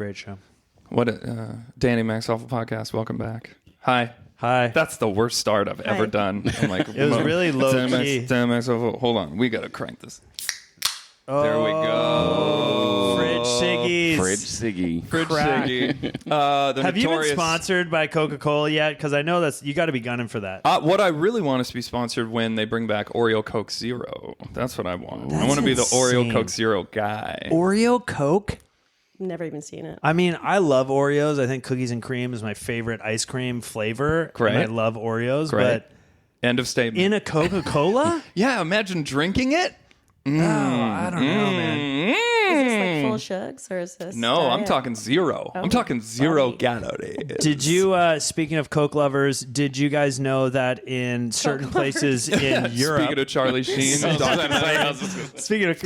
Great show. Danny Max Awful Podcast. Welcome back. Hi. That's the worst start I've ever done. I'm like, it was really low key. Danny Max Awful. Hold on. We got to crank this. There we go. Fridge Siggies. Fridge Siggy. Have you been sponsored by Coca-Cola yet? Because I know you got to be gunning for that. What I really want is to be sponsored when they bring back Oreo Coke Zero. That's what I want. I want to be the Oreo Coke Zero guy. Oreo Coke? Never even seen it. I mean, I love Oreos. I think cookies and cream is my favorite ice cream flavor. Great. And I love Oreos. Great. But End of statement. in a Coca-Cola? Yeah, imagine drinking it. Oh, I don't know, man. Is this like full shugs or is this? No, diet? I'm talking zero. I'm talking zero calories. Did you, speaking of Coke lovers, did you guys know that in certain places in Europe... Speaking of Charlie Sheen. Speaking of,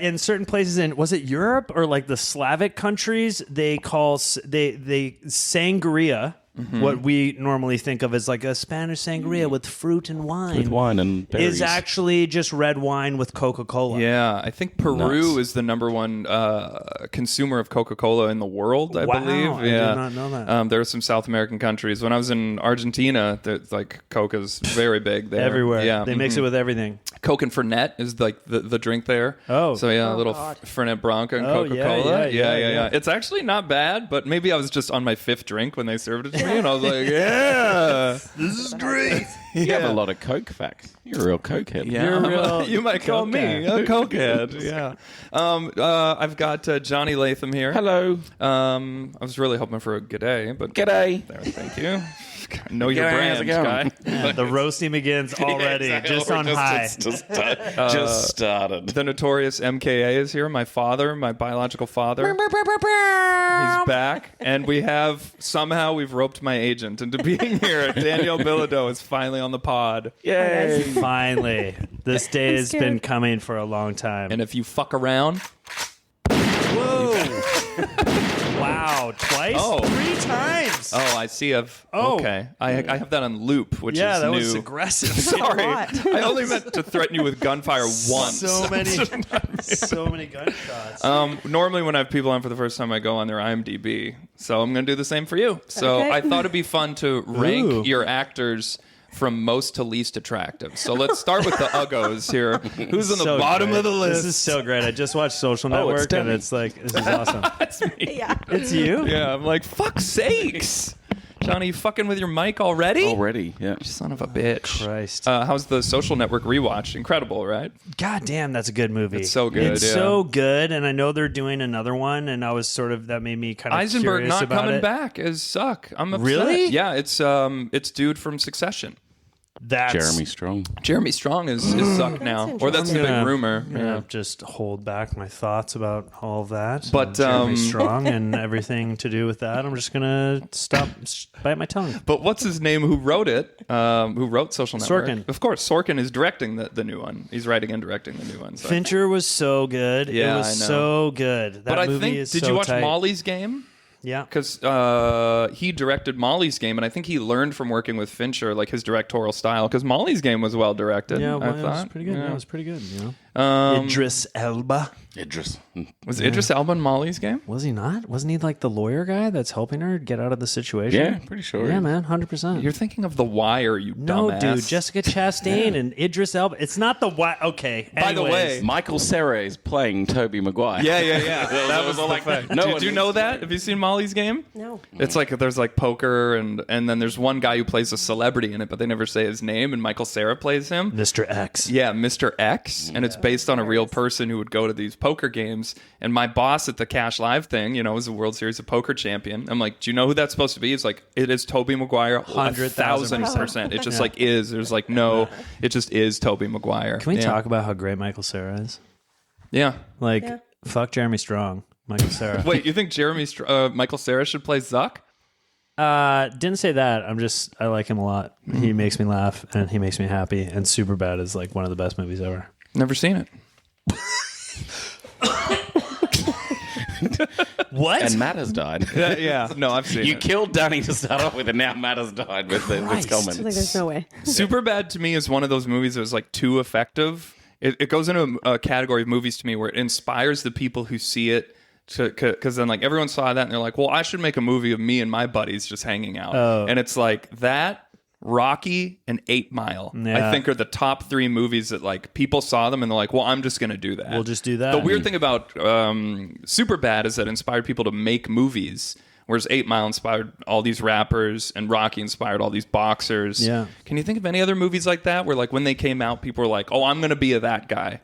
in certain places in, was it Europe or like the Slavic countries, they call, they sangria, what we normally think of as like a Spanish sangria with fruit and wine. With wine and berries. Is actually just red wine with Coca-Cola. Yeah, I think Peru is the number one consumer of Coca-Cola in the world, I believe. I Yeah. did not know that. There are some South American countries. When I was in Argentina, like Coke is very big there. Everywhere. Yeah. They mix it with everything. Coke and Fernet is like the drink there. Oh. So yeah, a little God. Fernet Branca and Oh, Coca-Cola. yeah. It's actually not bad, but maybe I was just on my fifth drink when they served it to me, and I was like, yeah, this is great. You have a lot of Coke facts. You're a real Cokehead. Yeah, You're a real you might call me a cokehead. Yeah. I've got Jonny Latham here. Hello. I was really hoping for a g'day, but G'day. there, thank you. Know your G'day, brand, how's it going? guy. Yeah, the roasting begins already, just on high. Just started. The Notorious MKA is here. My father, my biological father. He's back, and we've roped my agent into being here. Danielle Bilodeau is finally on the pod. Yay. Finally. This day has been coming for a long time. And if you fuck around, whoa. Wow, twice? Oh. 3 times. I see. Okay, I have that on loop, which is that new. was aggressive. Sorry, lot. I only meant to threaten you with gunfire once. So many gunshots. Normally, when I have people on for the first time, I go on their IMDb. So I'm going to do the same for you. So Okay. I thought it'd be fun to rank Ooh. your actors from most to least attractive. So let's start with the uggos here. Who's on the So bottom great. of the list? This is so great. I just watched Social Oh, it's Network, and Dani. it's like, this is awesome. That's me. Yeah. It's you? Yeah, I'm like, fuck's sakes. Johnny, you fucking with your mic already? Already, yeah. Son of a bitch. Christ. How's the Social Network rewatch? Incredible, right? God damn, that's a good movie. It's so good, It's yeah. so good, and I know they're doing another one, and I was that made me kind of Eisenberg curious not about coming it. back is suck. I'm upset. Really? Yeah, it's dude from Succession. That's Jeremy Strong. Jeremy Strong is suck now, or that's the big gonna- rumor. I'm gonna just hold back my thoughts about all of that. But, and Jeremy Strong and everything to do with that. I'm just gonna bite my tongue. But what's his name? Who wrote it? Who wrote Social Network? Sorkin. Of course, Sorkin is directing the new one. He's writing and directing the new one. So. Fincher was so good. Yeah, it was I know. so good. That But I movie think is did so you watch tight. Molly's Game? Yeah. Because he directed Molly's Game, and I think he learned from working with Fincher, like his directorial style. Because Molly's Game was well directed. Yeah, I well, it was thought. pretty good. Yeah. Yeah, it was pretty good. You know, Idris Elba. Idris. Was Idris Elba in Molly's Game? Was he not? Wasn't he like the lawyer guy that's helping her get out of the situation? Yeah, pretty sure. Yeah, man, 100%. You're thinking of The Wire, you No, dumbass. dude, Jessica Chastain and Idris Elba. It's not the Wire. Okay. By the anyways. way, Michael Cera is playing Toby Maguire. Yeah. That was like the fact. no Did one- you know that? Have you seen Molly's Game? No. It's like there's like poker and then there's one guy who plays a celebrity in it, but they never say his name, and Michael Cera plays him. Mr. X. Yeah, Mr. X, and it's based on a real person who would go to these poker games. And my boss at the Cash Live thing, was a World Series of Poker champion. I'm like, do you know who that's supposed to be? He's like, it is Toby Maguire, 100,000%. It just is. There's like no, it just is Toby Maguire. Can we talk about how great Michael Cera is? Yeah. Like, Yeah. fuck Jeremy Strong, Michael Cera. Wait, you think Michael Cera should play Zuck? Didn't say that. I like him a lot. He makes me laugh and he makes me happy. And Superbad is like one of the best movies ever. Never seen it. What? And Matt has died. Yeah, no, I've seen You it. killed Danny to start off with, and now Matt has died with his Christ. I comments. think there's no way. Superbad to me is one of those movies that was like too effective. It goes into a category of movies to me where it inspires the people who see it because then like everyone saw that and they're like, well, I should make a movie of me and my buddies just hanging out. And it's like that, Rocky, and 8 Mile, I think are the top 3 movies that like people saw them and they're like, well, I'm just going to do that. We'll just do that. The weird thing about Superbad is that it inspired people to make movies, whereas 8 Mile inspired all these rappers and Rocky inspired all these boxers. Yeah. Can you think of any other movies like that where like when they came out, people were like, oh, I'm going to be that guy?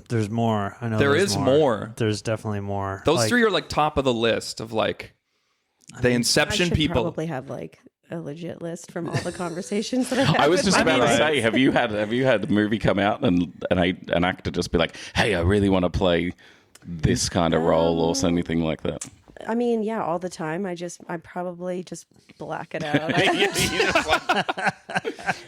There's more. I know There there's is more. There's definitely more. Those like, 3 are like top of the list of like the Inception I should people. probably have like a legit list from all the conversations that I've had. I was with just my about to friends. say, have you had the movie come out and an actor just be like, hey, I really want to play this kind of role or anything like that? I mean, yeah, all the time. I probably just black it out.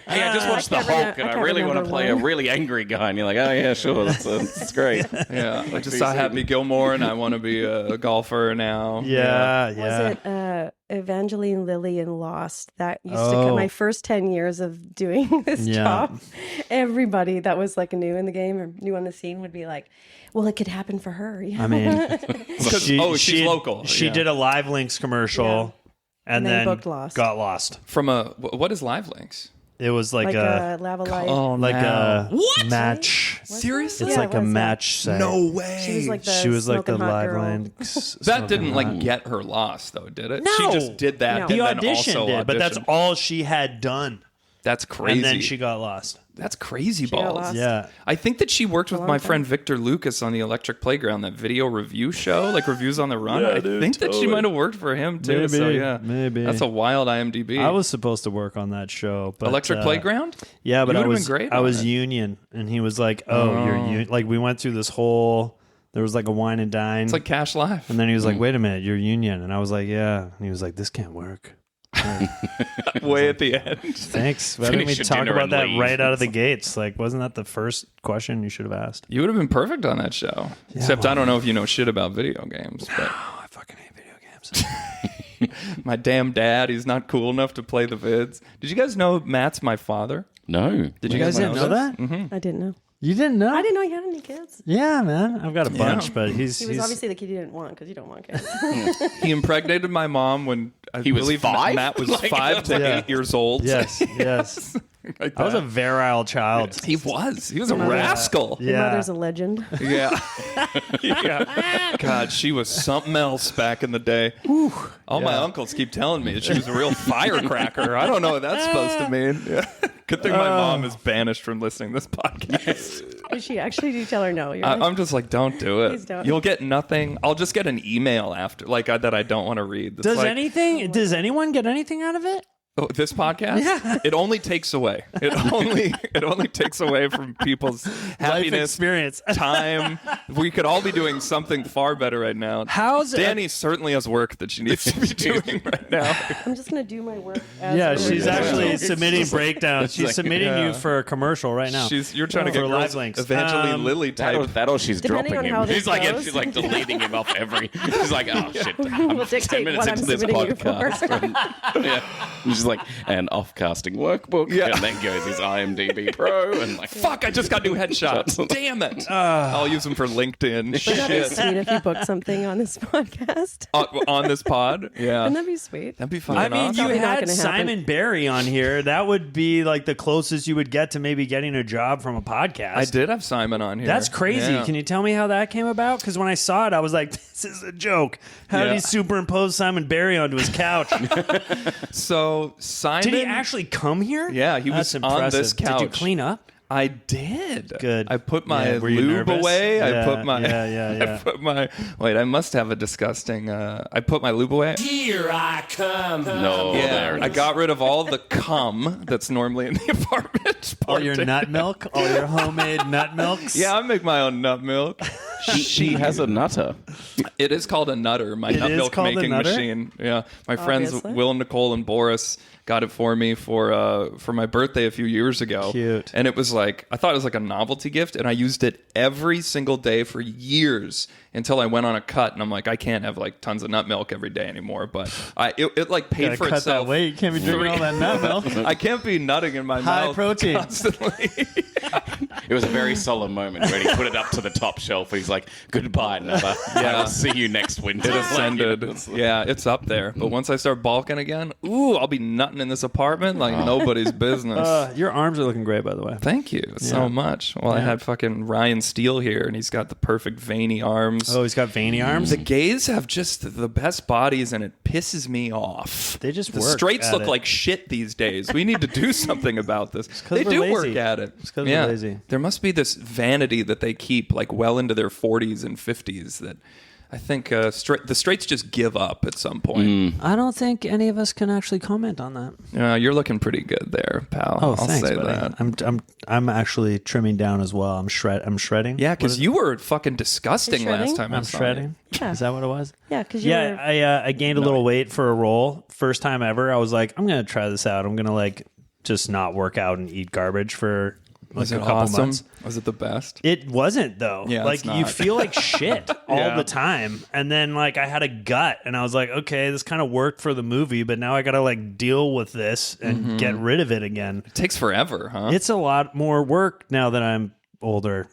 Hey, I just watched The Hulk and I really want to play a really angry guy. And you're like, oh, yeah, sure, that's great. Yeah, I just saw Happy Gilmore and I want to be a golfer now. Yeah. Was it Evangeline Lilly in Lost? That used to come my first 10 years of doing this job. Everybody that was like new in the game or new on the scene would be like, well, it could happen for her. You know? I mean, she's local. She did a Live Links commercial and then booked Lost. got lost. From what is Live Links? It was like a Lava Light. a What? match. Seriously? It's Yeah, like it a was, match set. No way. She was like the She was like the smoking hot Live girl. Links. That didn't like get her lost though, did it? No. She just did that. No. And He then auditioned also it, but that's auditioned. all she had done. That's crazy. And then she got lost. That's crazy got balls. lost. Yeah. I think that she worked with long my time. friend Victor Lucas on the Electric Playground, that video review show, like Reviews on the Run. I think that she might have worked for him too. Maybe, So yeah, maybe. that's a wild IMDb. I was supposed to work on that show, but Electric Playground. Yeah, but You I would've was been great I on was it. union, and he was like, "Oh, you're union." Like we went through this whole. There was like a wine and dine, It's like Cash Life. and then he was like, "Wait a minute, you're union," and I was like, "Yeah," and he was like, "This can't work." Way at the end. Thanks. Why didn't we Finish your talk dinner about and that leave. right out of the gates? Like, wasn't that the first question you should have asked? You would have been perfect on that show. Except I don't know if you know shit about video games. But Oh, I fucking hate video games. my damn dad, he's not cool enough to play the vids. Did you guys know Matt's my father? No. Did you You guys guys didn't know that? I didn't know. You didn't know? I didn't know you had any kids. Yeah, man. I've got a bunch, but he's He was obviously the kid you didn't want because you don't want kids. He impregnated my mom when He was believe 5? Matt was Like, 5 to Yeah. 8 years old. yes, yes. Like I was a that. virile child. He was a rascal. Your mother's a legend. Yeah. Yeah. God, she was something else back in the day. All my uncles keep telling me that she was a real firecracker. I don't know what that's supposed to mean. Yeah. Good thing my mom is banished from listening to this podcast. Did she actually? Do you tell her no? You're like, I'm just like, don't do it. Please don't. You'll get nothing. I'll just get an email after, like that I don't want to read. That's Does like, does anyone get anything out of it? Oh, this podcast? Yeah. It only takes away. It only takes away from people's Life happiness, experience. time. We could all be doing something far better right now. How's it? Danny certainly has work that she needs to be doing right now. I'm just gonna do my work. As Yeah, a she's researcher. actually submitting breakdowns. She's like- submitting Yeah. you for a commercial right now. You're trying to get For girls Live Links. Evangeline Lilly type. That or she's Depending dropping on how him. this She's like, goes. she's like deleting him off every. She's like, oh shit, I'm Will 10 dictate minutes what I'm into this submitting you for. podcast. Yeah. And she's like, an off-casting workbook, Yeah. and then goes his IMDb Pro, and like, Fuck! I just got new headshots. Damn it! I'll use them for LinkedIn. That'd be Shit. sweet if you booked something on this podcast. On this pod, yeah, Wouldn't that be sweet? that'd be fun. I mean, you Probably not had gonna happen. Simon Barry on here. That would be like the closest you would get to maybe getting a job from a podcast. I did have Simon on here. That's crazy. Yeah. Can you tell me how that came about? Because when I saw it, I was like, this is a joke. How did Yeah. he superimpose Simon Barry onto his couch? So Simon, Did he actually come here? Yeah, he was That's on impressive. this Did you couch. clean up? I did. Good. I put my Yeah, were you lube nervous? away. Yeah, I put my. yeah. I put my. Wait, I must have a disgusting. I put my lube away. Here I come. no, Yeah, there it I is. got rid of all the cum that's normally in the apartment. All your nut milk? All your homemade nut milks? Yeah, I make my own nut milk. She has a nutter. It is called a nutter, my It nut is milk called a making nutter? machine. Yeah, my friends Obviously. Will, Nicole, and Boris got it for me for my birthday a few years ago. Cute. And it was like, I thought it was like a novelty gift, and I used it every single day for years until I went on a cut, and I'm like, I can't have like tons of nut milk every day anymore. But it like paid Gotta for cut itself. that weight. You can't be drinking all that nut milk. I can't be nutting in my High mouth protein. constantly. It was a very solemn moment when he put it up to the top shelf. He's like, "Goodbye, Nova. I'll see you next winter." It ascended. Yeah, it's up there. But once I start bulking again, I'll be nutting in this apartment like nobody's business. Your arms are looking great, by the way. Thank you so much. Well, I had fucking Ryan Steele here, and he's got the perfect veiny arms. Oh, he's got veiny arms? The gays have just the best bodies, and it pisses me off. They just the work straights at look it. like shit these days. We need to do something about this. They we're do lazy. work at it. It's 'cause we're lazy. There must be this vanity that they keep like well into their 40s and 50s that I think the straights just give up at some point. I don't think any of us can actually comment on that. You're looking pretty good there, pal. Oh, I'll thanks, say buddy. that. I'm actually trimming down as well. I'm shredding. Yeah, because you were fucking disgusting You're shredding? last time I I'm saw shredding. Yeah. Is that what it was? Yeah, because you were... I gained a little weight for a role. First time ever. I was like, I'm gonna try this out. I'm gonna like just not work out and eat garbage for like Was a it couple awesome? months. Was it the best? It wasn't though. Yeah, like it's you not. feel like shit all Yeah. the time. And then like I had a gut and I was like, okay, this kind of worked for the movie, but now I gotta like deal with this and get rid of it again. It takes forever, huh? It's a lot more work now that I'm older.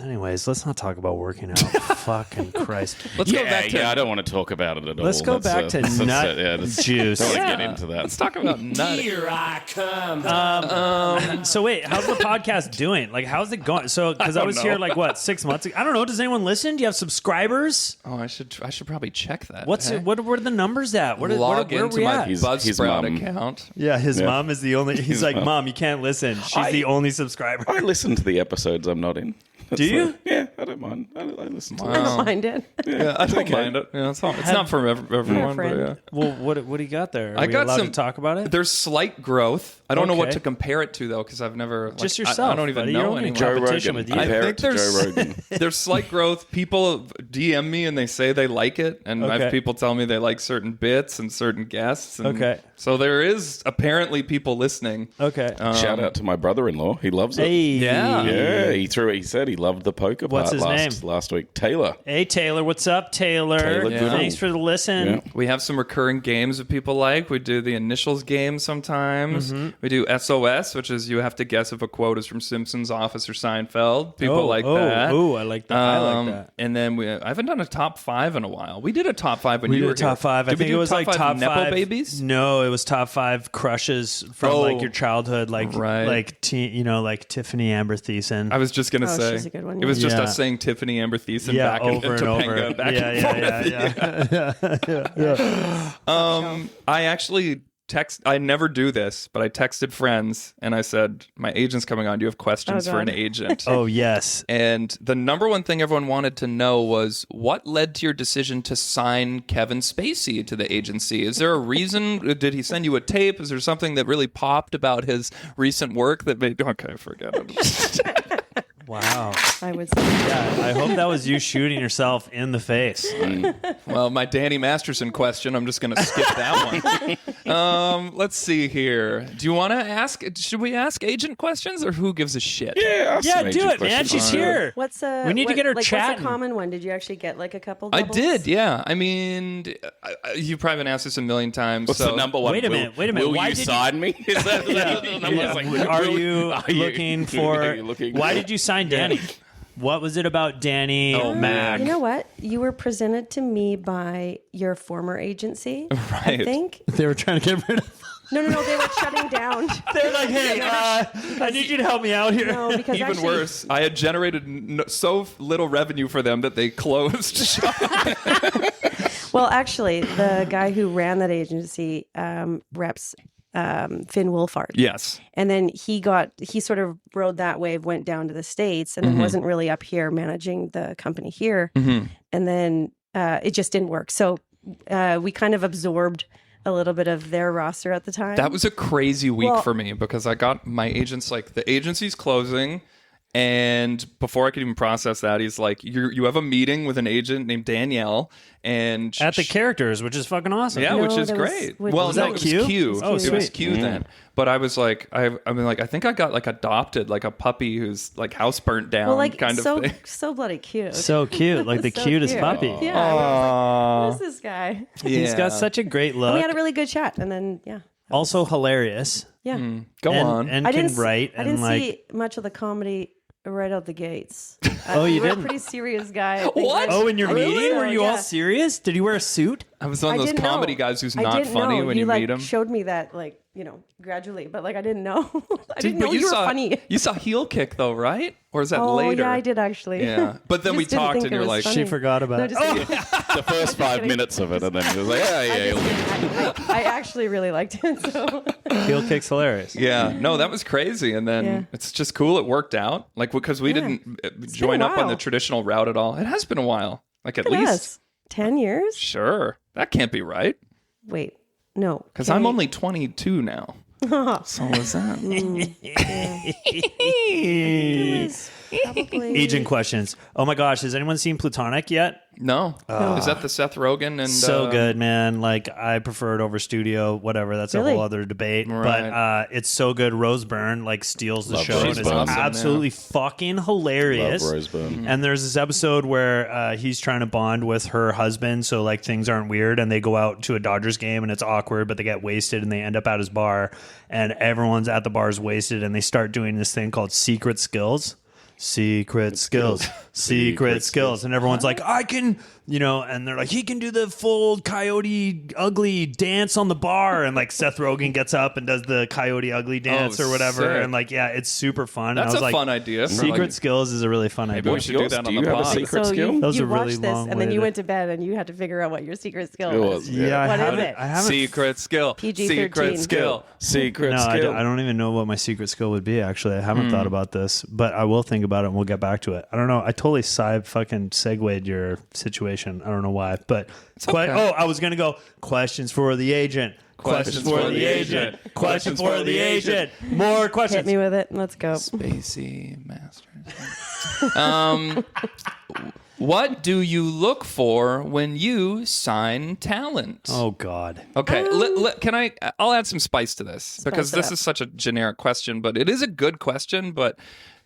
Anyways, let's not talk about working out. Fucking Christ. Let's go back to I don't want to talk about it at all. Let's go back to nut juice. Don't want to get into that. Let's talk about nutting. Here I come. So wait, how's the podcast doing? Like, how's it going? So, because I was here like what 6 months ago. I don't know. Does anyone listen? Do you have subscribers? Oh, I should probably check that. What's hey? it? What are the numbers at? What are, Log where are into we my at? His Buzzsprout mom. account. Yeah, his Yeah. mom is the only. He's like, Mom, you can't listen. She's the only subscriber. I listen to the episodes I'm not in. Do you? Yeah, I don't mind. I listen to I don't mind it. Yeah, I don't mind it. Yeah, it's not for everyone. But friend. yeah. Well, what do you got there? Are I we got allowed some. to talk about it? There's slight growth. I don't know what Okay. to compare it to though, because I've never like, Just yourself. I don't even buddy. You're know only in anyone. Joe competition Rogan. with you. Compare I it think to Joe Rogan. There's slight growth. People DM me and they say they like it, and I Okay. have people tell me they like certain bits and certain guests. And Okay. So there is apparently people listening. Okay. Shout out to my brother-in-law. He loves it. Hey. Yeah. Yeah, he threw it. He said he loved the poker What's part his name? last week. Taylor. Hey Taylor, what's up, Taylor? Taylor Goodall. Thanks for the listen. Yeah. We have some recurring games that people like. We do the initials game sometimes. Mm-hmm. We do SOS, which is you have to guess if a quote is from Simpsons, Office, or Seinfeld. People like that. Oh, I like that. I like that. And then I haven't done a top 5 in a while. We did a top 5 when We you did were a top here. five. I Did we think do it was like top Nepo five babies. No, it was top 5 crushes from Oh. like your childhood, like Right. like like Tiffany Amber Thiessen. I was just gonna Oh, say she's a good one, it was yeah. just Yeah. us saying Tiffany Amber Thiessen yeah, back over and Topanga, over. back and forth. I actually I never do this, but I texted friends and I said, my agent's coming on. Do you have questions Oh, for an God. agent? Oh yes. And the number one thing everyone wanted to know was what led to your decision to sign Kevin Spacey to the agency? Is there a reason? Did he send you a tape? Is there something that really popped about his recent work that made... Okay, forget it. Wow. I would say. Yeah, I hope that was you shooting yourself in the face. Well, my Danny Masterson question, I'm just going to skip that one. Let's see here. Do you want to ask? Should we ask agent questions or who gives a shit? Yeah, ask Yeah, some do agent it, man. questions. She's here. What's We need to get her What's chatting. a common one? Did you actually get like a couple? I Doubles? did, yeah. I mean, you've probably been asked this a million times. What's so the number one? Wait a minute, wait a minute. Will Why you did you- sign me? Is that the number? Yeah. It's like, Are will- you are looking for? are you looking- Why did you sign Danny? What was it about Danny Mac? You know what? You were presented to me by your former agency. I Right. think. They were trying to get rid of. No. They were shutting down. They're like, hey, I need you to help me out here. No, because Even actually, worse, I had generated so little revenue for them that they closed shop. Well, actually, the guy who ran that agency reps Finn Wolfhard. Yes. And then he sort of rode that wave, went down to the States, and then wasn't really up here managing the company here. And then it just didn't work. So we kind of absorbed a little bit of their roster at the time. That was a crazy week Well- for me because I got my agent's like, the agency's closing. And before I could even process that, he's like, you have a meeting with an agent named Danielle. And At the characters, which is fucking awesome. yeah, No, which is that was great. with- Well, Was no, that it was Q? Q. Oh, it was sweet. Q then. But I was like, I mean, like, I think I got like adopted, like a puppy who's like house burnt down, well, like kind so of thing. so bloody cute. So cute, like the So cutest cute. puppy. Yeah. I was like, who's this guy? He's Yeah. got such a great look. We had a really good chat, and then Also hilarious. Yeah. Go on. And I can didn't, write. I and didn't like, see much of the comedy right out the gates. Oh, you were didn't? a pretty serious guy. I think. What? Oh, in your I think meeting? so, Were you yeah. all serious? Did you wear a suit? I was one of I those didn't comedy know. guys who's I not didn't funny know. when you like, meet him. showed me that, like, gradually, but like I didn't know. I didn't know But you were saw, funny. You saw heel kick though, right? Or is that Oh later? yeah, I did actually. Yeah. But then we Just didn't talked think and it you're was like, funny. She forgot about No, it. just kidding. The first 5 minutes of it, and then he was like, I actually really liked it. So Heel kick's hilarious. yeah, no, that was crazy. And then Yeah. it's just cool. It worked out. Like, because we didn't join a up on while. the traditional route at all. It has been a while. Like, at Look at least, us. 10 years? sure. That can't be right. Wait, no. Because I'm only 22 now. So what's that? Probably. Agent questions. Oh my gosh, has anyone seen Plutonic yet? No. Is that the Seth Rogen and So good, man. Like, I prefer it over Studio, whatever. That's Really? a whole other debate. Right. But it's so good. Rose Byrne like steals the Love show Rose and is Byrne. Awesome, absolutely fucking hilarious. Love Rose Byrne. And there's this episode where he's trying to bond with her husband, so like things aren't weird, and they go out to a Dodgers game and it's awkward, but they get wasted and they end up at his bar, and everyone's at the bars wasted, and they start doing this thing called secret skills. Secret skills, secret skills. And everyone's like, I can, and they're like, he can do the full Coyote Ugly dance on the bar. And like Seth Rogen gets up and does the Coyote Ugly dance or whatever. sick. And like, yeah, it's super fun. That's and I was a like, fun idea. for, Secret like, skills is a really fun idea. we should do that on you the have a pod. secret So skill? you, That was you a really watched this long and then way you to- went to bed and you had to figure out what your secret skill It was. was, Yeah, What is it? I haven't. Secret skill. PG-13. Secret skill. Secret No, skill. I don't even know what my secret skill would be. Actually, I haven't thought about this, but I will think about it and we'll get back to it. I don't know. I totally fucking segued your situation. I don't know why, but okay. I was gonna go questions for the agent. Questions for the agent. Questions for the agent. More Hit questions. me with it. Let's go. Spacey Masters. What do you look for when you sign talent? Oh God. Okay, I'll add some spice to this because it this up. is such a generic question, but it is a good question, but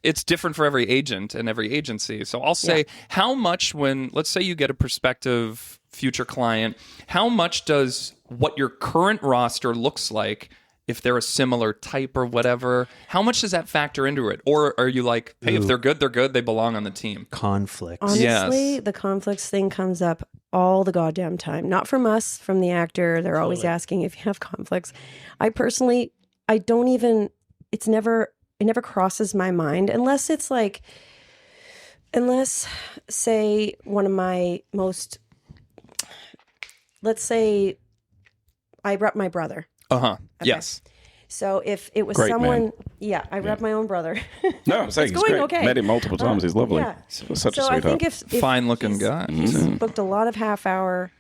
it's different for every agent and every agency. So I'll say, how much let's say you get a prospective future client, how much does what your current roster looks like, if they're a similar type or whatever, how much does that factor into it? Or are you like, hey, if they're good, they belong on the team? Conflicts. Honestly, Yes. the conflicts thing comes up all the goddamn time. Not from us, from the actor. They're always asking if you have conflicts. I personally, it never crosses my mind unless it's like, say one of my most, let's say I rep my brother. Uh-huh. Yes. So if it was Great someone, I rep my own brother. No, I'm saying It's he's going great. okay. Met him multiple times. He's lovely. Yeah. He's such a So I sweetheart. think if Fine-looking he's- guy. he's booked a lot of half-hour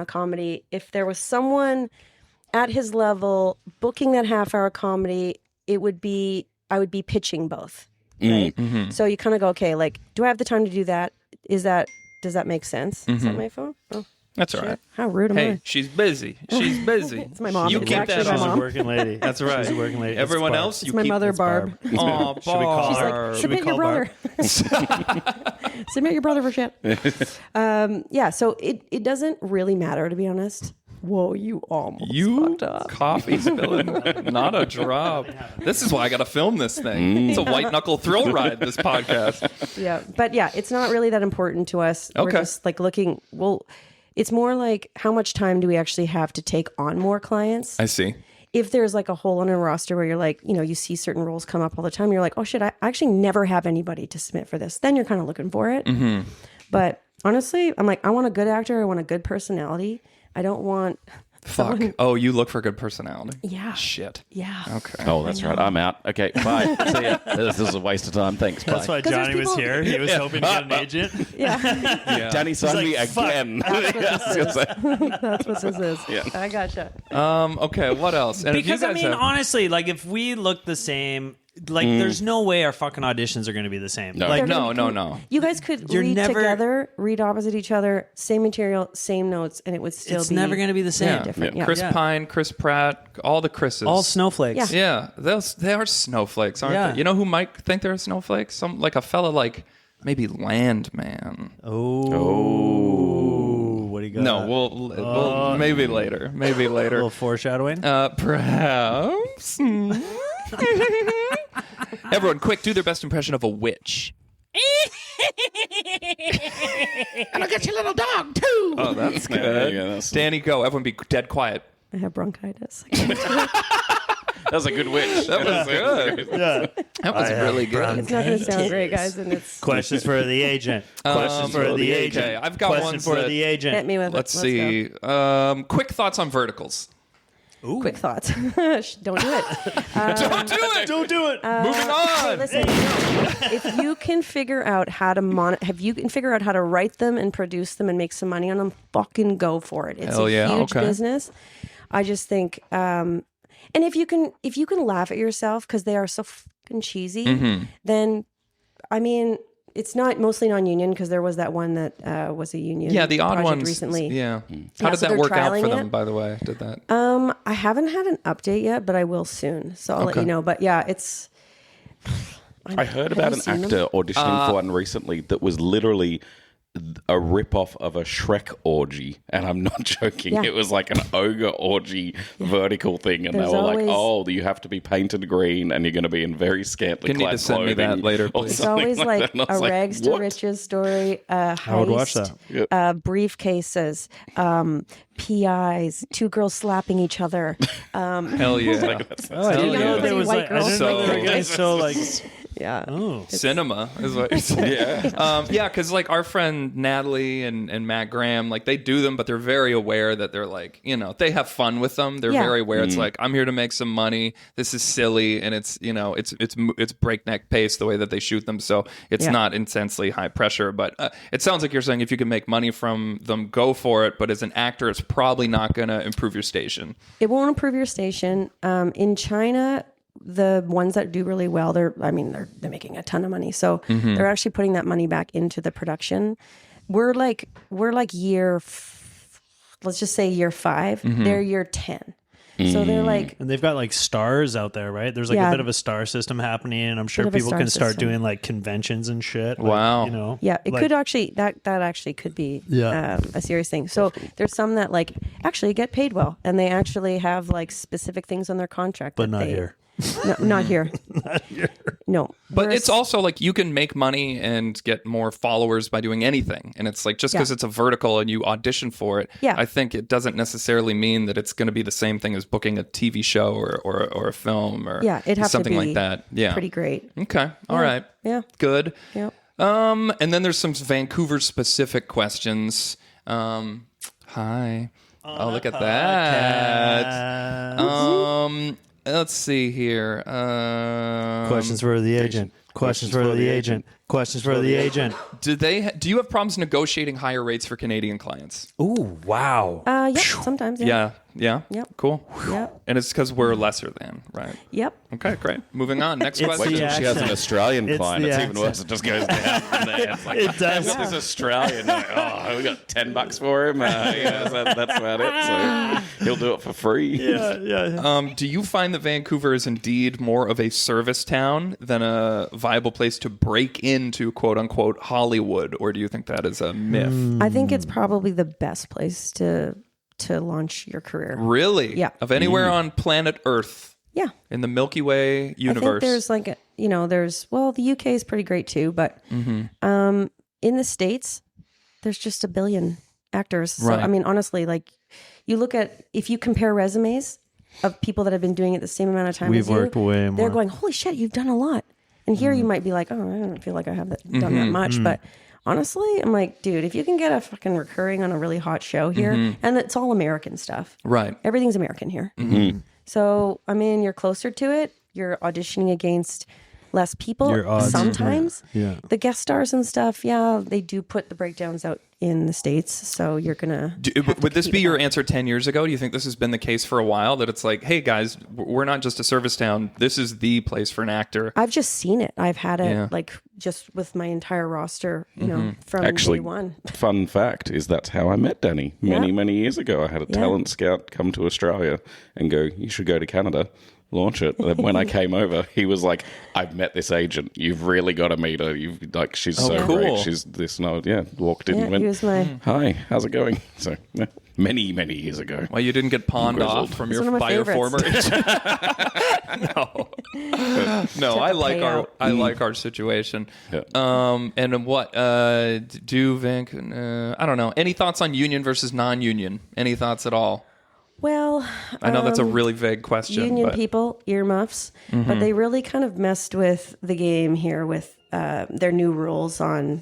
comedy. If there was someone at his level booking that half-hour comedy, I would be pitching both. Right? So you kind of go, okay, like, do I have the time to do that? Does that make sense? Is that my phone? Oh, That's all shit. right. How rude am Hey, I? she's busy. She's busy. It's my mom. You It's keep actually that my She's on. a mom. working lady. That's right. She's a working lady. Everyone It's else, Barb. you It's my keep mother, It's Barb. Oh, Should we call Barb. her? Should we Submit your call brother. Barb? Submit your brother for shit. So it doesn't really matter, to be honest. Whoa, you almost You fucked up. coffee spilling, not a drop. This is why I got to film this thing. It's a white knuckle thrill ride. This podcast. Yeah, but it's not really that important to us. We're Okay. just like looking. Well, it's more like how much time do we actually have to take on more clients? I see. If there's like a hole in a roster where you're like, you see certain roles come up all the time, you're like, oh shit, I actually never have anybody to submit for this. Then you're kind of looking for it. But honestly, I'm like, I want a good actor. I want a good personality. I don't want. Fuck. Oh, you look for good personality. Yeah. Shit. Yeah. Okay. Oh, that's right. I'm out. Okay, bye. See ya. This is a waste of time. Thanks. Bye. That's why 'Cause there's Johnny was people- here. He was hoping to get an agent. Yeah. Danny signed like, me "Fuck." again. That's what this is. Yeah. I gotcha. Okay. What else? And if you Because I guys mean, have- honestly, like if we look the same, like there's no way our fucking auditions are going to be the same. No. Like, no. You guys could You're read never- together, read opposite each other, same material, same notes, and it would still it's be never going to be the same. Yeah. different. Yeah. Chris Pine, Chris Pratt, all the Chris's. All snowflakes. Yeah. Yeah, they are snowflakes, aren't Yeah. they? You know who might think they're a snowflake? Some like a fella like maybe Landman. Oh. What do you God. No, we'll maybe later. Maybe A later. little foreshadowing. Perhaps. Everyone, quick, do their best impression of a witch. And I'll get your little dog too. Oh, that's good. There you go, that's- Danny, go. Everyone be dead quiet. I have bronchitis. That was a good witch. That was good. Yeah. That was really good. It's not going to sound great, guys, and it's Questions for the agent. Questions for the agent. okay, I've got Question ones for that- the agent. hit me with Let's it. see. Quick thoughts on verticals. Go. Quick thoughts. Shh, don't do it. Don't do it. Don't do it. Moving on. Listen, if you can figure out how to figure out how to write them and produce them and make some money on them, fucking go for it. It's Hell a yeah, huge okay. business. I just think, and if you can laugh at yourself because they are so fucking cheesy, Mm-hmm. then I mean, it's not mostly non-union because there was that one that was a union. Yeah, the odd project ones recently. Yeah. How did so that they're work out for trialing them, it. by the way? Did that? I haven't had an update yet, but I will soon. So I'll let you know. But yeah, it's. I heard about Have an you seen actor them? auditioning for one recently that was literally a rip-off of a Shrek orgy, and I'm not joking. Yeah. It was like an ogre orgy vertical thing, and There's they were like, always- "Oh, you have to be painted green, and you're going to be in very scantily You need clad to send me clothing," that later, or please. It's something always like that. And I a was rags to "What?" riches story, a heist, I would watch that. Yep. briefcases, PIs, two girls slapping each other. Hell yeah. Oh, I didn't yeah. know there was White like. I didn't girl. know they were So- getting so like. Yeah. Oh. Cinema is what you're saying. Yeah. Yeah, because like our friend Natalie and Matt Graham, like they do them, but they're very aware that they're like, they have fun with them. They're Yeah. very aware. It's like, I'm here to make some money. This is silly, and it's it's breakneck pace the way that they shoot them. So it's Yeah. not intensely high pressure. But it sounds like you're saying if you can make money from them, go for it. But as an actor, it's probably not going to improve your station. It won't improve your station. In China, the ones that do really well, they're making a ton of money. So they're actually putting that money back into the production. We're like let's just say year 5. They're year 10. So they're like, And they've got like stars out there, right? There's like Yeah. a bit of a star system happening, and I'm sure Bit of a people star can start system. doing like conventions and shit. Like, Wow. yeah, it like- could actually that actually could be Yeah. a serious thing. So there's some that like actually get paid well, and they actually have like specific things on their contract. But that not they- here. No, not here. No, But Whereas- it's also like you can make money and get more followers by doing anything. And it's like just because Yeah. it's a vertical and you audition for it, Yeah. I think it doesn't necessarily mean that it's going to be the same thing as booking a TV show or a film or Yeah, it'd have to something be like that. Yeah. pretty great. Okay. All right. Yeah. Good. Yeah. And then there's some Vancouver specific questions. Hi. Oh, look at that. Let's see here. Questions for the agent. Questions for the agent. Questions for the agent. Do you have problems negotiating higher rates for Canadian clients? Ooh, wow. Yeah. Sometimes. Yeah. Yeah. Yep. Cool. Yep. And it's because we're lesser than, right? Yep. Okay, great. Moving on. Next It's question. Wait the till she has an accent. Australian It's client. the It's even accent. worse. It just goes down from there. It's like, It does. This is Australian. Like, oh, we got $10 for him. That's about it. So he'll do it for free. Yeah. Do you find that Vancouver is indeed more of a service town than a viable place to break into quote unquote Hollywood, or do you think that is a myth? I think it's probably the best place to launch your career. Really? Yeah. Of anywhere on planet Earth Yeah. in the Milky Way universe? I think there's like, the UK is pretty great too, but in the States, there's just a billion actors. So, Right. I mean, honestly, like you look at, if you compare resumes of people that have been doing it the same amount of time We've as you, worked way they're more. going, holy shit, you've done a lot. And here you might be like, oh, I don't feel like I have done that much. But honestly, I'm like, dude, if you can get a fucking recurring on a really hot show here, and it's all American stuff. Right. Everything's American here. So, I mean, you're closer to it. You're auditioning against less people Your odds, sometimes. yeah. The guest stars and stuff, they do put the breakdowns out in the States. So you're going to. Would this be your answer 10 years ago? Do you think this has been the case for a while? That it's like, hey, guys, we're not just a service town. This is the place for an actor. I've just seen it. I've had it Yeah. like just with my entire roster, from Actually, day one. fun fact is that's how I met Danny many years ago. I had a talent scout come to Australia and go, you should go to Canada. launch it. And when I came over, he was like, "I've met this agent. You've really got to meet her. She's so cool. great. She's this." Walked in and went, he was my "Hi, how's it going?" So many years ago. Well, you didn't get pawned Grizzled. off from He's your one of my by your former favorites. agent. No, I like our situation. Yeah. And what do Vancouver? I don't know. Any thoughts on union versus non-union? Any thoughts at all? well. I know that's a really vague question. Union but people, earmuffs, but they really kind of messed with the game here with their new rules on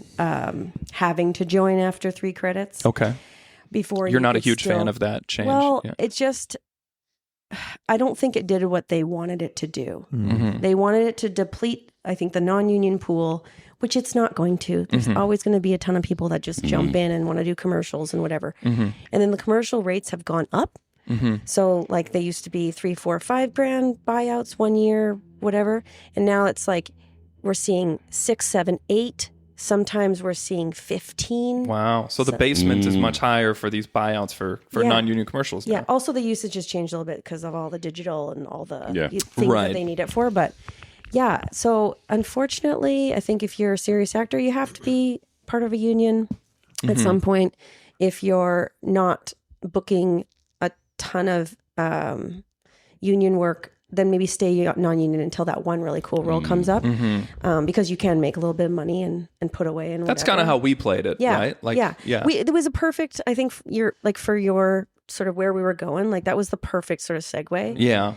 having to join after 3 credits. Okay. Before You're you not a could huge still- fan of that change. Well, Yeah. it just, I don't think it did what they wanted it to do. Mm-hmm. They wanted it to deplete, I think, the non-union pool, which it's not going to. There's Mm-hmm. always going to be a ton of people that just jump in and want to do commercials and whatever. Mm-hmm. And then the commercial rates have gone up. So like they used to be 3, 4, 5 grand buyouts 1 year, whatever. And now it's like we're seeing 6, 7, 8. Sometimes we're seeing 15. Wow. So the basement is much higher for these buyouts for Yeah. non-union commercials now. Yeah. Also, the usage has changed a little bit because of all the digital and all the things Right. that they need it for. But yeah, so unfortunately, I think if you're a serious actor, you have to be part of a union at some point. If you're not booking a ton of union work, then maybe stay non-union until that one really cool role comes up, because you can make a little bit of money and put away and That's whatever. kind of how we played it, Yeah, right? Like, yeah. yeah. It was a perfect, I think, for your sort of where we were going. Like that was the perfect sort of segue. yeah.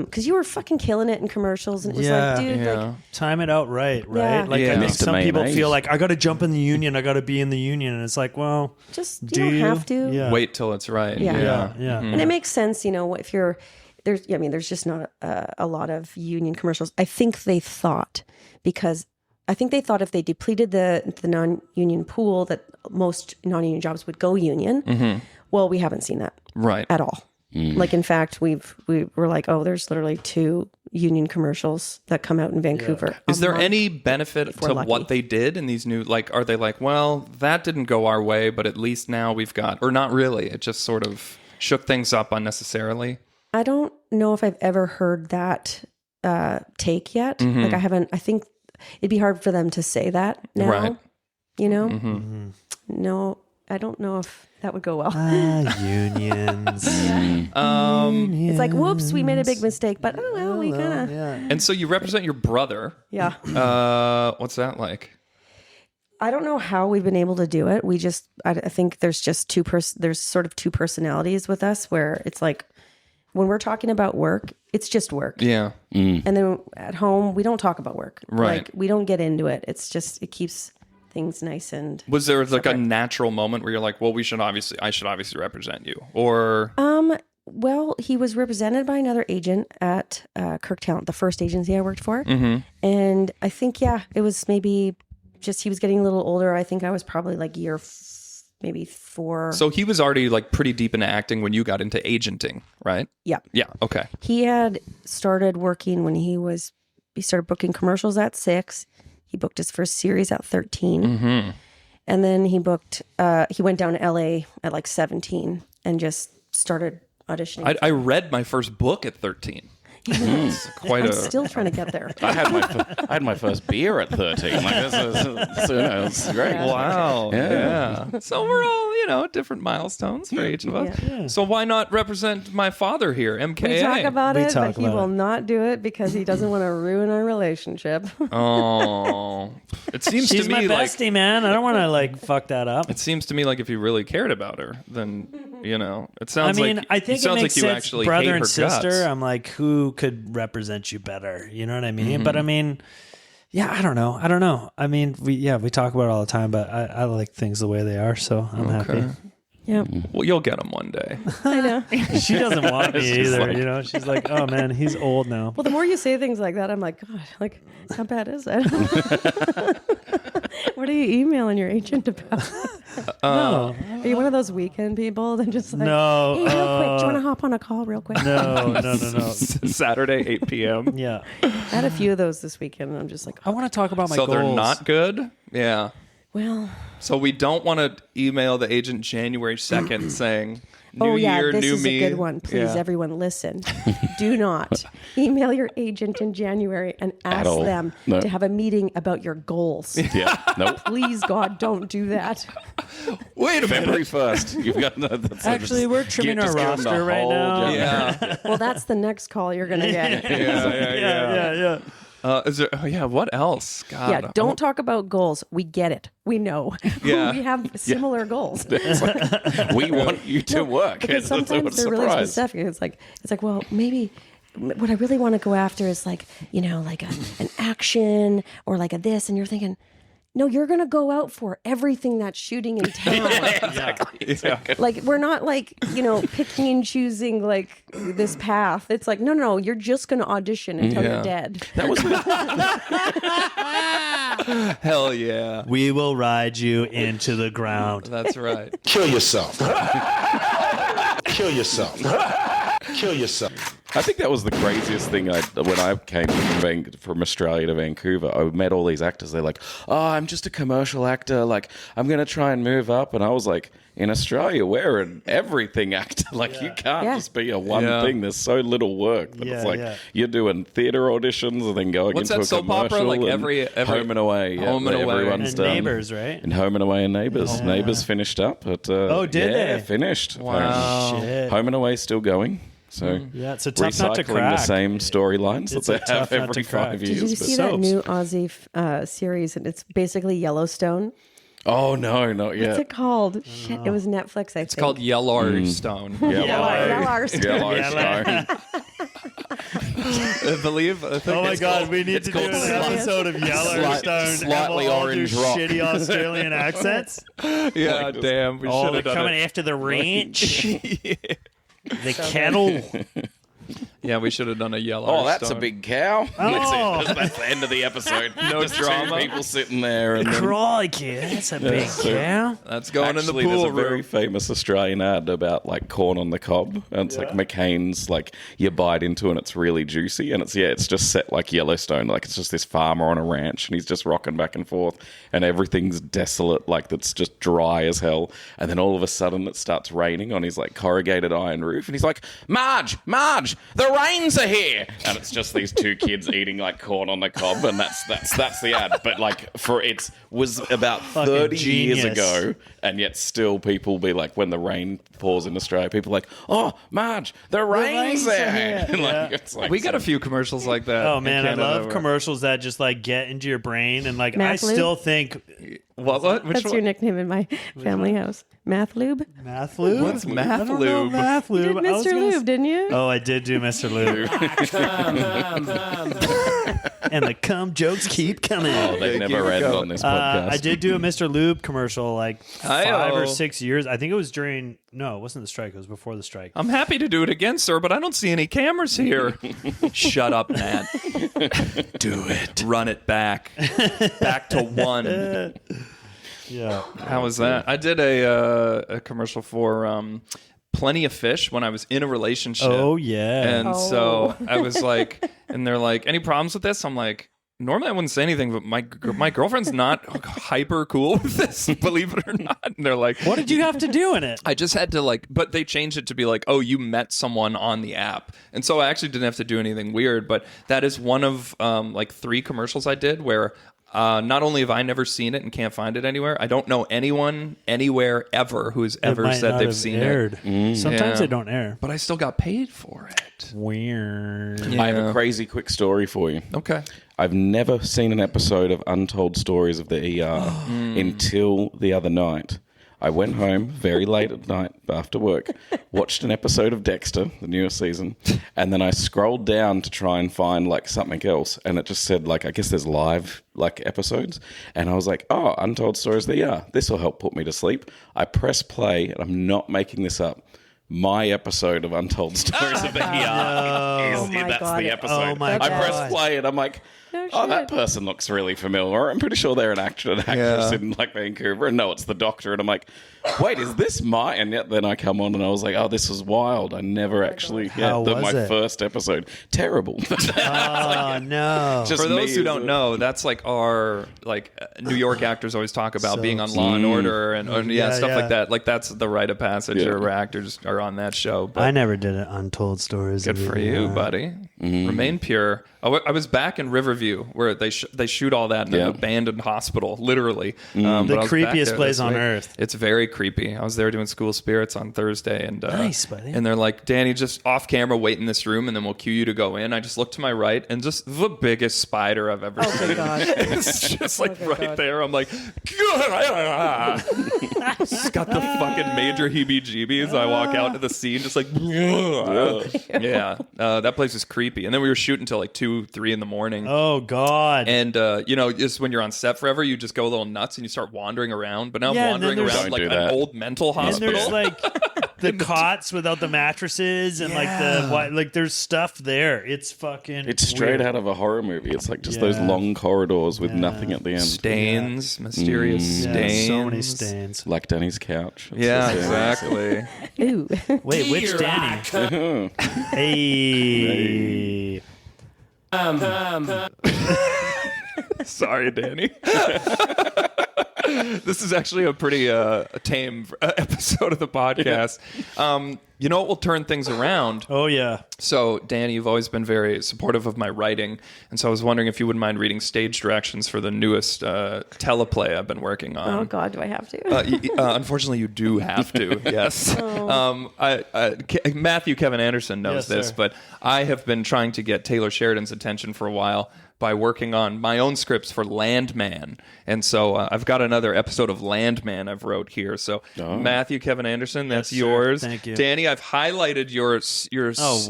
Because you were fucking killing it in commercials, and it was Yeah. like, dude, Yeah. like, Time it out right? Yeah. Like Yeah. I think Mr. some people Mayonnaise. feel like I got to jump in the union, I got to be in the union, and it's like, well, just you do don't you have to. Yeah. Wait till it's right. Yeah. Yeah. And it makes sense, if you're there's just not a lot of union commercials. I think they thought if they depleted the non-union pool, that most non-union jobs would go union. Well, we haven't seen that Right. at all. Like, in fact, we were like, oh, there's literally 2 union commercials that come out in Vancouver. Is there any benefit to lucky. what they did in these new, like, are they like, well, that didn't go our way, but at least now we've got, or not really, it just sort of shook things up unnecessarily? I don't know if I've ever heard that take yet. Like I think it'd be hard for them to say that now. Right. No, I don't know if that would go well. Unions. It's like, whoops, we made a big mistake, but oh well, we kind of, And so you represent your brother. yeah. What's that like? I don't know how we've been able to do it. I think there's just there's sort of 2 personalities with us, where it's like, when we're talking about work, it's just work. Yeah. And then at home, we don't talk about work. Right. Like, we don't get into it. It's just, it keeps things nice and... Was there like a natural moment where you're like, well, I should obviously represent you? Or Well, he was represented by another agent at Kirk Talent, the first agency I worked for. And I think, it was maybe just, he was getting a little older. I think I was probably like maybe 4. so he was already like pretty deep into acting when you got into agenting, right? Yeah. Yeah. Okay. He had started working when he started booking commercials at 6. He booked his first series at 13. And then he went down to LA at like 17 and just started auditioning. I read my first book at 13. It's quite I'm still trying to get there. I had my first beer at 13. Like, it's great. Wow. Yeah. So we're all, different milestones for each of us. Yeah. So why not represent my father here, MKA? We talk about We it, talk but he about will it. not do it because he doesn't want to ruin our relationship. Oh. It seems She's to my me like bestie, man. I don't want to like fuck that up. it seems to me like if you really cared about her, then it sounds like I think it sounds makes like you sense. actually Brother hate and her sister. guts. I'm like, who could represent you better? You know what I mean? But I mean, yeah, I don't know. I mean, we talk about it all the time, but I like things the way they are, so I'm happy. Yeah, Well, you'll get him one day. I know. She doesn't want me She's either. like- She's like, oh man, he's old now. Well, the more you say things like that, I'm like, God, like, how bad is it? What are you emailing your agent about? No, Are you one of those weekend people that just like, no, hey, real quick, do you want to hop on a call real quick? no. Saturday, 8 p.m. Yeah, I had a few of those this weekend, and I'm just like, I want to talk about my So goals. they're not good? Yeah. Well, So we don't want to email the agent January 2nd saying, New year, this new is me. a good one. Please, Yeah. everyone, listen. Do not email your agent in January and ask all. them No. to have a meeting about your goals. Yeah. Nope. Please, God, don't do that. Wait a minute. February 1st. You've got Actually, we're trimming our just give them the roster right whole now. January. Yeah. Well, that's the next call you're going to get. Yeah. Is there? Oh yeah. What else? God. Yeah, don't talk about goals. We get it. We know. Yeah. We have similar goals. It's like, we want you to work. Because It's sometimes they're really surprise. specific. It's like, well, maybe what I really want to go after is like, like an action or like a this, and you're thinking, no, you're going to go out for everything that's shooting in town. Yeah. Like, we're not like, picking and choosing like this path. It's like, no, you're just going to audition until Yeah. you're dead. That was Hell yeah. We will ride you into the ground. That's right. Kill yourself. Kill yourself. Kill yourself. I think that was the craziest thing when I came from Australia to Vancouver. I met all these actors. They're like, oh, I'm just a commercial actor. Like, I'm going to try and move up. And I was like, in Australia, we're an everything actor. Like, you can't Yeah. just be a one Yeah. thing. There's so little work. That Yeah, it's like, yeah. you're doing theater auditions and then going What's into that a soap opera? commercial. Like and every Home and Away. Yeah, Home and Away. Everyone's And done. Neighbours, right? And Home and Away and Neighbours. Neighbours finished up. But, Oh, did yeah, they? finished. Wow. Shit. Home and Away still going. So Yeah, it's a tough nut to recycling crack. the same storylines It's that a they tough have nut to every crack. 5 Did Did years. you but- see that new Aussie series? And it's basically Yellowstone. Oh no, not What's yet. it called? Shit, it was Netflix, I think. It's called Yellowstone. Yellowstone. I believe. I think Oh my it's God, called- we need it's to do called an Slight- episode of Yellowstone. slightly and we'll all orange do rock. shitty Australian accents. Yeah, damn. We Oh, should they're have done coming it. after the ranch. The kettle. Yeah, we should have done a Yellowstone. Oh, that's a big cow. Oh. That's the end of the episode. No Just drama. 2 people sitting there. And then, Crikey, that's a big cow. That's going actually, in the there's pool a very room. famous Australian ad about like corn on the cob, and it's like McCain's. Like you bite into and it's really juicy, and it's just set like Yellowstone. Like it's just this farmer on a ranch, and he's just rocking back and forth, and everything's desolate, like that's just dry as hell. And then all of a sudden it starts raining on his like corrugated iron roof, and he's like, Marge, the rains are here, and it's just these 2 kids eating like corn on the cob, and that's the ad. But like it was about 30 years genius. ago, and yet still people be like, when the rain pours in Australia, people are like, oh, Marge, the rain's rains are there. here. And, like, Yeah. it's like We got a few commercials like that. Oh in man, I Canada love where- commercials that just like get into your brain and like I Math lube? still think What? Which That's one? your nickname in my family house. Math Lube? math lube. What's math I don't know lube? math You lube. did I was Mr. gonna Lube, didn't you? Oh, I did do Mr. Lube. And the cum jokes keep coming. Oh, they Yeah, never keep it end going. on this podcast. I did do a Mr. Lube commercial like 5 Hi-yo. or 6 years. I think it was during. No, it wasn't the strike. It was before the strike. I'm happy to do it again, sir, but I don't see any cameras here. Shut up, Matt. Do it. Run it back. Back to 1. Yeah. How was that? I did a commercial for Plenty of Fish when I was in a relationship. Oh yeah. And so I was like, and they're like, any problems with this? I'm like, normally I wouldn't say anything, but my girlfriend's not hyper cool with this, believe it or not. And they're like, What did you have to do in it? I just had to like, but they changed it to be like, oh, you met someone on the app. And so I actually didn't have to do anything weird, but that is one of like 3 commercials I did where not only have I never seen it and can't find it anywhere, I don't know anyone anywhere ever who's It ever might said not they've have seen aired. it. Sometimes Yeah. they don't air. But I still got paid for it. Weird. I have a crazy quick story for you. Okay. I've never seen an episode of Untold Stories of the ER until the other night. I went home very late at night after work, watched an episode of Dexter, the newest season, and then I scrolled down to try and find like something else, and it just said like, I guess there's live like episodes, and I was like, oh, Untold Stories of the ER. This will help put me to sleep. I press play, and I'm not making this up. my episode of Untold Stories of the Year. Oh my That's God. the episode. Oh my I God. press play and I'm like, oh, that person looks really familiar. I'm pretty sure they're an actor and actress in like Vancouver. And no, it's the Doctor. And I'm like, wait, is this my? And yet then I come on and I was like, oh, this is wild. I never actually. How was my it? first episode. Terrible. Oh no! Just For those me who as don't a- know, that's like our New York actors always talk about being on Law and Order and stuff yeah. like that. Like that's the rite of passage where actors are on that show. But I never did it. Untold Stories. good for you, buddy. Remain pure. I was back in Riverview where they shoot all that in an abandoned hospital, literally. But I The was back creepiest there place this on week. earth. It's very creepy. I was there doing School Spirits on Thursday, and Nice, buddy. And they're like, Danny, just off camera, wait in this room, and then we'll cue you to go in. I just looked to my right, and just the biggest spider I've ever seen. my God. It's just like my right God. there. I'm like, it's got the fucking major heebie-jeebies. I walk out to the scene, just like, yeah. That place is creepy. And then we were shooting till like 2, 3 in the morning. Oh God! And just when you're on set forever, you just go a little nuts and you start wandering around. But now Yeah, I'm and then wandering there's- around like Don't do an that. old mental and hospital. there's like the cots without the mattresses and like there's stuff there. It's fucking. It's straight out of a horror movie. It's like just those long corridors with nothing at the end. Stains, mysterious stains. So many stains. Like Danny's couch. It's Yeah, just- exactly. Ooh. Wait, which Danny? Hey. Sorry, Danny. This is actually a pretty tame episode of the podcast. You know what will turn things around? Oh yeah. So, Danny, you've always been very supportive of my writing, and so I was wondering if you wouldn't mind reading stage directions for the newest teleplay I've been working on. Oh God, do I have to? Unfortunately, you do have to. Yes. Matthew Kevin Anderson knows Yes, this, sir. but I have been trying to get Taylor Sheridan's attention for a while by working on my own scripts for LANDMAN, and so I've got another episode of LANDMAN I've wrote here. So Matthew Kevin Anderson, that's Yes, sir. yours. Thank you. Danny, I've highlighed your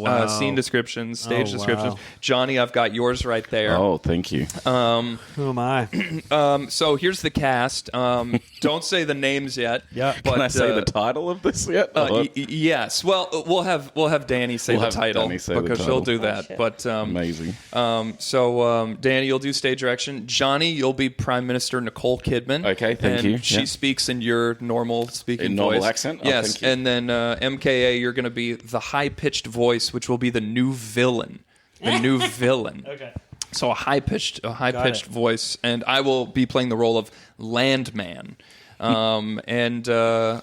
wow. scene descriptions, stage Oh, descriptions. wow. Johnny, I've got yours right there. Oh, thank you. Who am I? So here's the cast. Don't say the names yet. Yeah. but, Can I say the title of this yet? yes. Well, we'll have Danny say We'll the have title Danny say the because she'll title. do that. shit. But Amazing. so Danny, you'll do stage direction. Johnny, you'll be Prime Minister Nicole Kidman. Okay, thank and you. She Yeah. speaks in your normal speaking In normal voice. accent? Oh, Yes, thank you. and then MKA, you're going to be the high pitched voice, which will be the new villain. The new villain. Okay. So a high pitched it. voice, and I will be playing the role of LANDMAN. And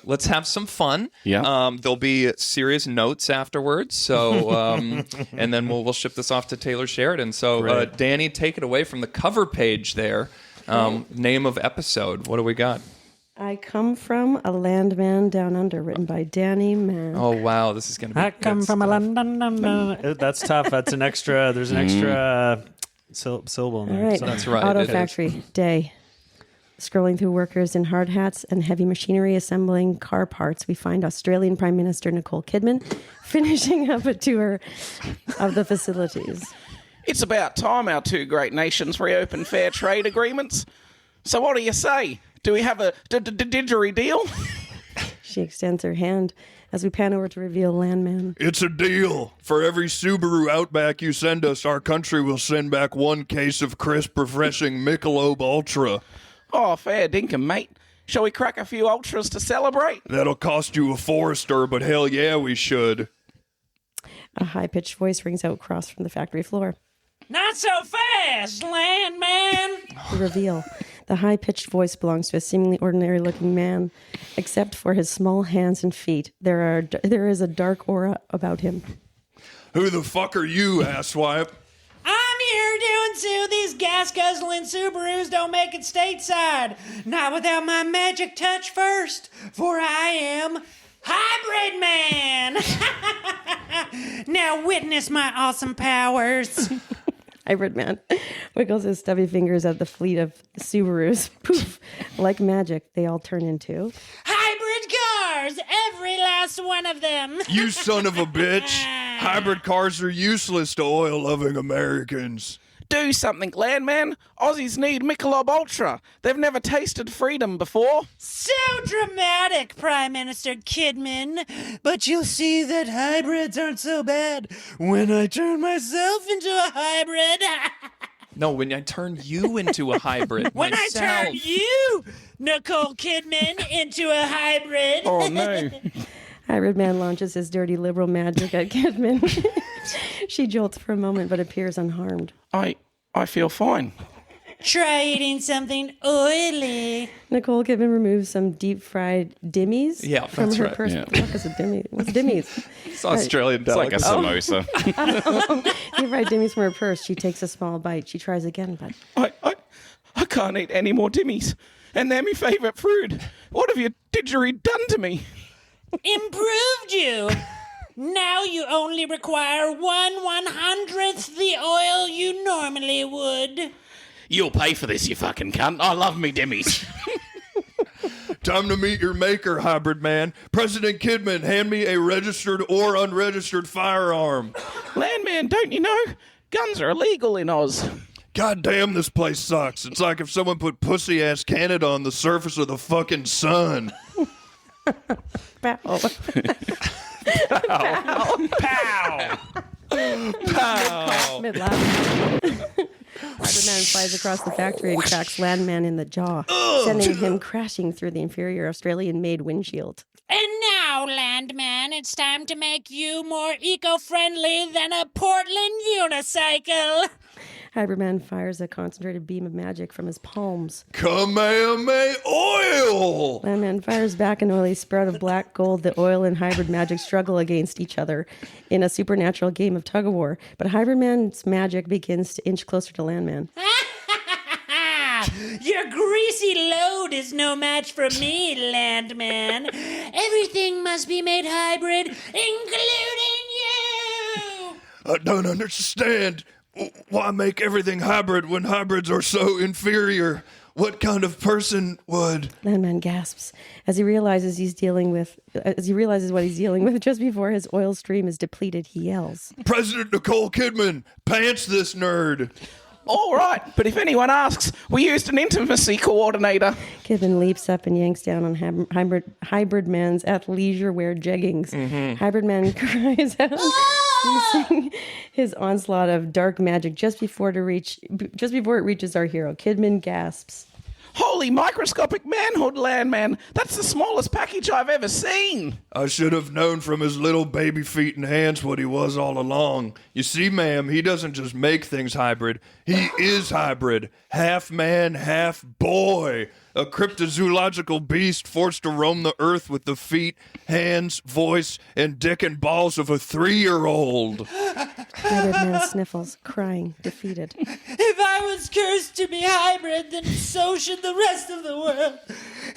let's have some fun. Yeah. There'll be serious notes afterwards. So, and then we'll ship this off to Taylor Sheridan. So, Danny, take it away from the cover page there. Name of episode. What do we got? I come from a landman down under, written by Danny Man. Oh wow, this is gonna be. I come good from a stuff. London. That's tough. That's an extra. There's an extra syllable in there. All right, So- That's right, Auto it is. factory day. Scrolling through workers in hard hats and heavy machinery assembling car parts, we find Australian Prime Minister Nicole Kidman finishing up a tour of the facilities. It's about time our two great nations reopen fair trade agreements. So what do you say? Do we have a didgeridoo deal? She extends her hand as we pan over to reveal Landman. It's a deal. For every Subaru Outback you send us, our country will send back 1 case of crisp, refreshing Michelob Ultra. Oh, fair dinkum, mate. Shall we crack a few ultras to celebrate? That'll cost you a Forester, but hell yeah, we should. A high-pitched voice rings out across from the factory floor. Not so fast, Landman. The reveal. The high-pitched voice belongs to a seemingly ordinary-looking man, except for his small hands and feet. There is a dark aura about him. Who the fuck are you, asswipe? I'm here doing so these gas-guzzling Subarus don't make it stateside. Not without my magic touch first, for I am Hybrid Man. Now witness my awesome powers. Hybrid Man wiggles his stubby fingers at the fleet of Subarus. Poof! Like magic, they all turn into... Hybrid cars, every last one of them. You son of a bitch. Hybrid cars are useless to oil-loving Americans. Do something, Landman. Aussies need Michelob Ultra. They've never tasted freedom before. So dramatic, Prime Minister Kidman. But you'll see that hybrids aren't so bad when I turn myself into a hybrid. No, when I turn you into a hybrid. When myself. I turn you, Nicole Kidman, into a hybrid. Oh, no. Hybrid man launches his dirty liberal magic at Kidman. She jolts for a moment but appears unharmed. I feel fine. Try eating something oily. Nicole Kidman removes some deep-fried dimmies Yeah, from that's her right. purse. Yeah. What the fuck is a dimmy? What's dimmies? It's Australian It's like a delicacy. samosa. Deep-fried dimmies from her purse. She takes a small bite. She tries again, but I can't eat any more dimmies. And they're my favourite food. What have your didgeridoo done to me? Improved you. Now you only require 1/100th the oil you normally would. You'll pay for this, you fucking cunt. I love me dimmies. Time to meet your maker, hybrid man. President Kidman, hand me a registered or unregistered firearm. Landman, don't you know? Guns are illegal in Oz. God damn, this place sucks. It's like if someone put pussy-ass Canada on the surface of the fucking sun. pow. Mid laugh. Hybrid man flies across the factory and cracks Landman in the jaw, sending him crashing through the inferior Australian-made windshield. And now, Landman, it's time to make you more eco-friendly than a Portland unicycle. Hybrid man fires a concentrated beam of magic from his palms. Kamehameha oil! Landman fires back an oily sprout of black gold. The oil and hybrid magic struggle against each other in a supernatural game of tug-of-war. But hybrid man's magic begins to inch closer to Landman. Your greasy load is no match for me, Landman. Everything must be made hybrid, including you. I don't understand. Why make everything hybrid when hybrids are so inferior? What kind of person would? Landman gasps as he realizes what he's dealing with. Just before his oil stream is depleted, he yells. President Nicole Kidman, pants this nerd. All right, but if anyone asks, we used an intimacy coordinator. Kidman leaps up and yanks down on hybrid man's athleisure wear jeggings. Hybrid man cries out, using his onslaught of dark magic just before it reaches our hero. Kidman gasps. Holy microscopic manhood, Landman. That's the smallest package I've ever seen. I should have known from his little baby feet and hands what he was all along. You see, ma'am, he doesn't just make things hybrid. He is hybrid. Half man, half boy. A cryptozoological beast forced to roam the earth with the feet, hands, voice, and dick and balls of a 3-year-old. Hybrid man sniffles, crying, defeated. If I was cursed to be hybrid, then so should the rest of the world.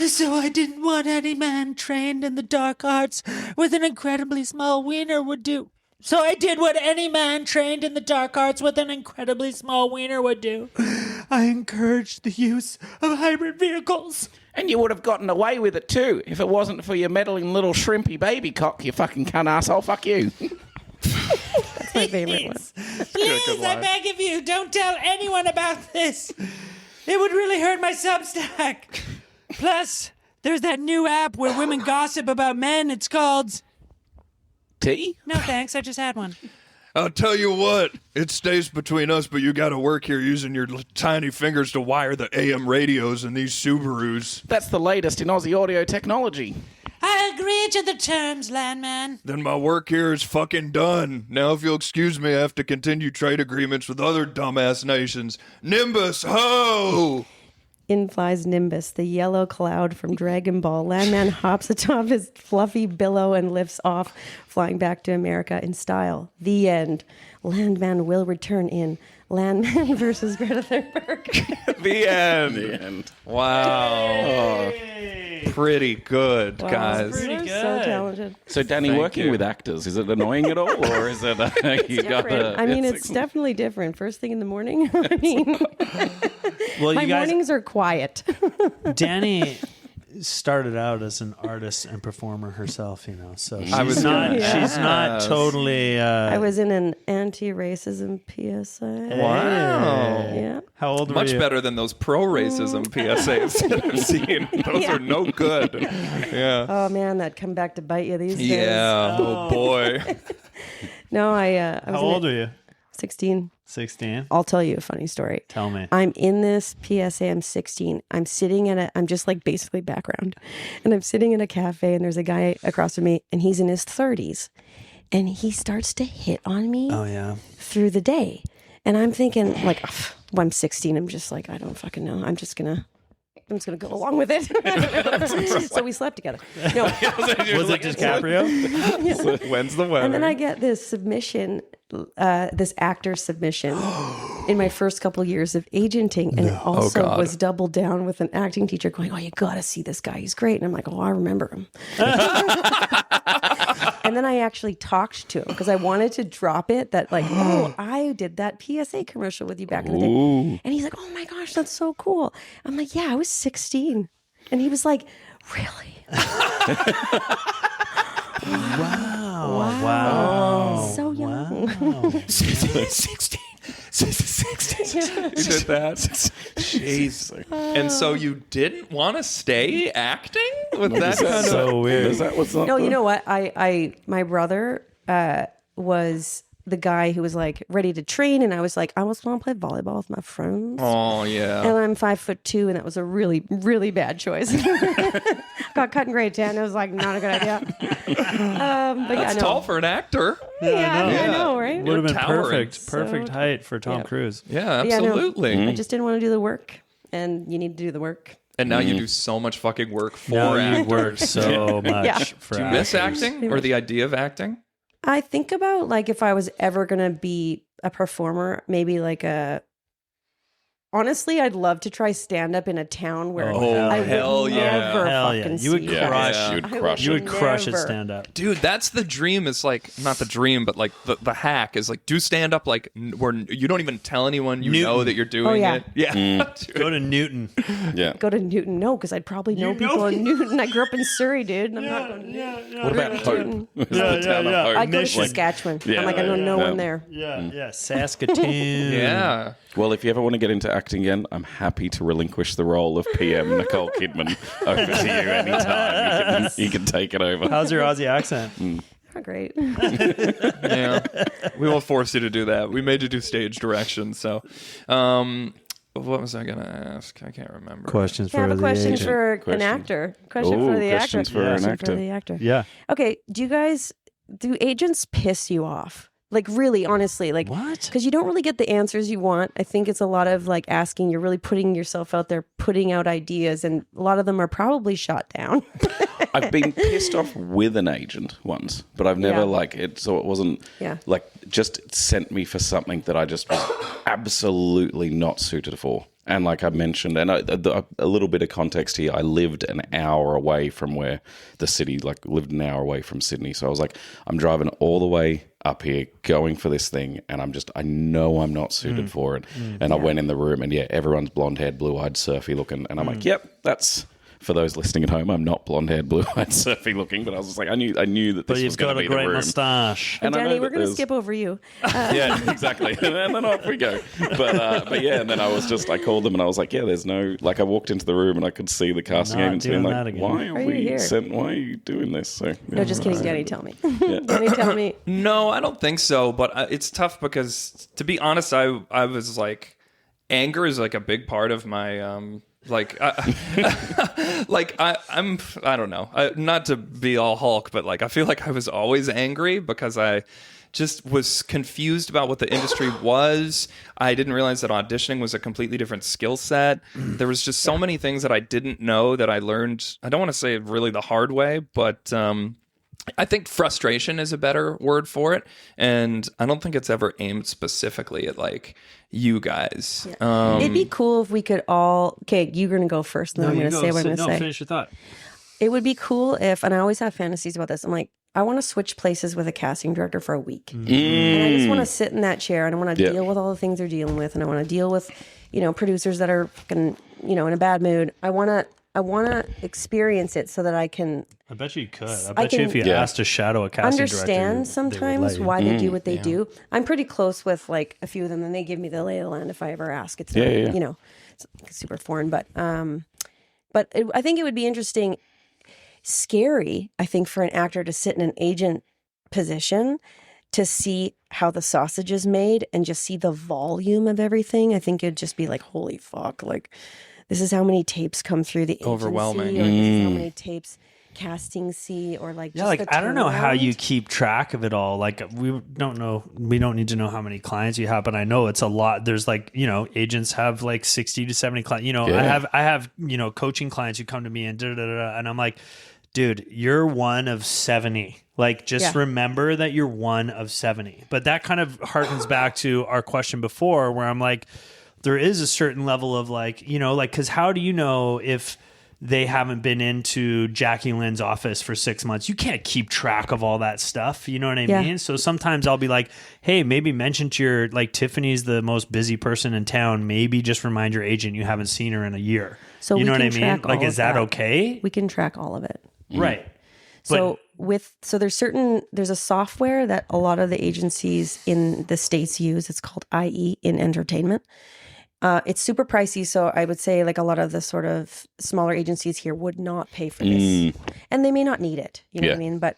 So I didn't want any man trained in the dark arts with an incredibly small wiener would do. So I did what any man trained in the dark arts with an incredibly small wiener would do. I encouraged the use of hybrid vehicles. And you would have gotten away with it too if it wasn't for your meddling little shrimpy baby cock, you fucking cunt asshole. Fuck you. That's my favorite one. Please, I beg of you, don't tell anyone about this. It would really hurt my Substack. Plus, there's that new app where women gossip about men. It's called... Tea? No, thanks. I just had one. I'll tell you what, it stays between us, but you gotta work here using your tiny fingers to wire the AM radios in these Subarus. That's the latest in Aussie audio technology. I agree to the terms, Landman. Then my work here is fucking done. Now, if you'll excuse me, I have to continue trade agreements with other dumbass nations. Nimbus, ho! In flies Nimbus, the yellow cloud from Dragon Ball. Landman hops atop his fluffy billow and lifts off, flying back to America in style. The end. Landman will return in Landman versus Greta Thunberg. The end. The end. Wow. Pretty good, Wow. guys. Pretty You're good. So talented. So, Danny, Thank working you. with actors, is it annoying at all, or is it you got Different. the? I mean, it's definitely different. First thing in the morning. I mean, Well, my you guys, mornings are quiet. Danny started out as an artist and performer herself, you know. So she's was not. gonna She's not totally. I was in an anti-racism PSA. Wow. Yeah. How old were Much you? better than those pro-racism PSAs that I've seen. Those are no good. Yeah. Oh man, that come back to bite you these days. Yeah. Oh boy. No, I was How old are you? 16. 16. I'll tell you a funny story. Tell me. I'm in this PSA. I'm 16. I'm sitting I'm just like basically background. And I'm sitting in a cafe and there's a guy across from me and he's in his 30s. And he starts to hit on me Oh yeah. through the day. And I'm thinking like, well, I'm 16. I'm just like, I don't fucking know. I'm just gonna go along with it. So we slept together. No. Was it DiCaprio? When's the wedding? And then I get this submission, this actor submission in my first couple years of agenting. And it also God. was doubled down with an acting teacher going, oh, you got to see this guy. He's great. And I'm like, oh, I remember him. And then I actually talked to him because I wanted to drop it that like, oh, I did that PSA commercial with you back in the day. And he's like, oh my gosh, that's so cool. I'm like, yeah, I was 16. And he was like, really? Wow. So young. Wow. 16. You did that? Jeez. And so you didn't want to stay acting with that kind of... So weird. Is that what's up? No, you know what? My brother was the guy who was like ready to train, and I was like, I almost want to play volleyball with my friends. Oh, yeah. And I'm 5'2", and that was a really, really bad choice. Got cut in grade 10. It was like not a good idea. But That's yeah, tall for an actor. I know, right? Would have been towering. perfect height for Tom Yeah. Cruise. Yeah, Yeah, no. absolutely. I just didn't want to do the work, and you need to do the work. And now you do so much fucking work for Now you actors. work so much Yeah. for Do you miss actors. acting or the idea of acting? I think about like if I was ever gonna be a performer, maybe like honestly, I'd love to try stand up in a town where Oh, I would hell yeah. never Hell yeah. fucking You would see Yeah, crush. that. you'd I crush You would crush at never. stand up. Dude, that's the dream. Is like not the dream, but like the hack is like do stand up like where you don't even tell anyone you Newton. know that you're doing yeah. it. Yeah. Dude. Go to Newton. Yeah. Go to Newton, no, because I'd probably know people in Newton. I grew up in Surrey, dude. And I'm not going to Newton. What about Hope? Newton. Is the town of Hope? I'd go to Mission. Saskatchewan. Yeah, I'm like, I know no yeah. one there. Yeah, Saskatoon. Yeah. Well, if you ever want to get into acting again, I'm happy to relinquish the role of PM Nicole Kidman over to you anytime. You can take it over. How's your Aussie accent? Oh, great. Yeah. We won't force you to do that. We made you do stage direction. So, what was I gonna ask? I can't remember. Questions I have for a the question agent. for an Question. actor. Question Ooh, for the actor. questions for an Question actor. For the actor. Yeah. Okay, do agents piss you off? Like really, honestly, like What? Because you don't really get the answers you want. I think it's a lot of like asking. You're really putting yourself out there, putting out ideas, and a lot of them are probably shot down. I've been pissed off with an agent once, but I've never Yeah. like it. So it wasn't Yeah. like just sent me for something that I just was absolutely not suited for. And like I mentioned, and a little bit of context here, I lived an hour away from where the city, like lived an hour away from Sydney. So I was like, I'm driving all the way up here going for this thing. And I know I'm not suited for it. And I went in the room and yeah, everyone's blonde haired, blue eyed, surfy looking. And I'm like, yep, that's... For those listening at home, I'm not blonde-haired, blue-eyed, surfy looking, but I was just like, I knew that But this was you've going got to a be the great room. mustache. And I know Danny, that we're going to there's- skip over you. Yeah, exactly. And then off we go. But yeah, and then I was just, I called them and I was like, yeah, there's no, like I walked into the room and I could see the casting Not agents being doing like, that again. why are Are you we here? why are you doing this? So No, just kidding, Danny. Tell me. Danny, tell me. No, I don't think so. But it's tough because, to be honest, I was like, anger is like a big part of my I don't know. Not to be all Hulk, but like I feel like I was always angry because I just was confused about what the industry was. I didn't realize that auditioning was a completely different skill set. There was just so many things that I didn't know that I learned. I don't want to say really the hard way, but I think frustration is a better word for it. And I don't think it's ever aimed specifically at like you guys. It'd be cool if we could all. Okay, you're going to go first, and then I'm going to say what I'm going to say. Finish your thought. It would be cool if, and I always have fantasies about this. I'm like, I want to switch places with a casting director for a week. And I just want to sit in that chair and I want to deal with all the things they're dealing with. And I want to deal with, producers that are fucking, in a bad mood. I want to want to experience it so that I can I bet you could. I bet you if you asked to shadow a casting director, understand sometimes why they do what they do. I'm pretty close with like a few of them, and they give me the lay of the land if I ever ask. It's not, you know, it's super foreign, but I think it would be interesting, scary, I think, for an actor to sit in an agent position to see how the sausage is made and just see the volume of everything. I think it'd just be like, holy fuck, like this is how many tapes come through the agency, Overwhelming. or this is how many tapes casting see, or like just the I don't know how turnaround. you keep track of it all. Like we don't know. We don't need to know how many clients you have, but I know it's a lot. There's like, you know, agents have like 60 to 70 clients. You know, I have you know, coaching clients who come to me and and I'm like, dude, you're one of 70. Like, just remember that you're one of 70. But that kind of harkens back to our question before, where I'm like, there is a certain level of like, you know, like, because how do you know if they haven't been into Jackie Lynn's office for 6 months? You can't keep track of all that stuff. You know what I mean? So sometimes I'll be like, hey, maybe mention to your, like, Tiffany's the most busy person in town. Maybe just remind your agent you haven't seen her in a year. So you know we what I can mean? track Like, all is of that that. okay? We can track all of it. Right. So there's a software that a lot of the agencies in the States use. It's called IE in Entertainment. It's super pricey, so I would say like a lot of the sort of smaller agencies here would not pay for this, and they may not need it. You know what I mean? But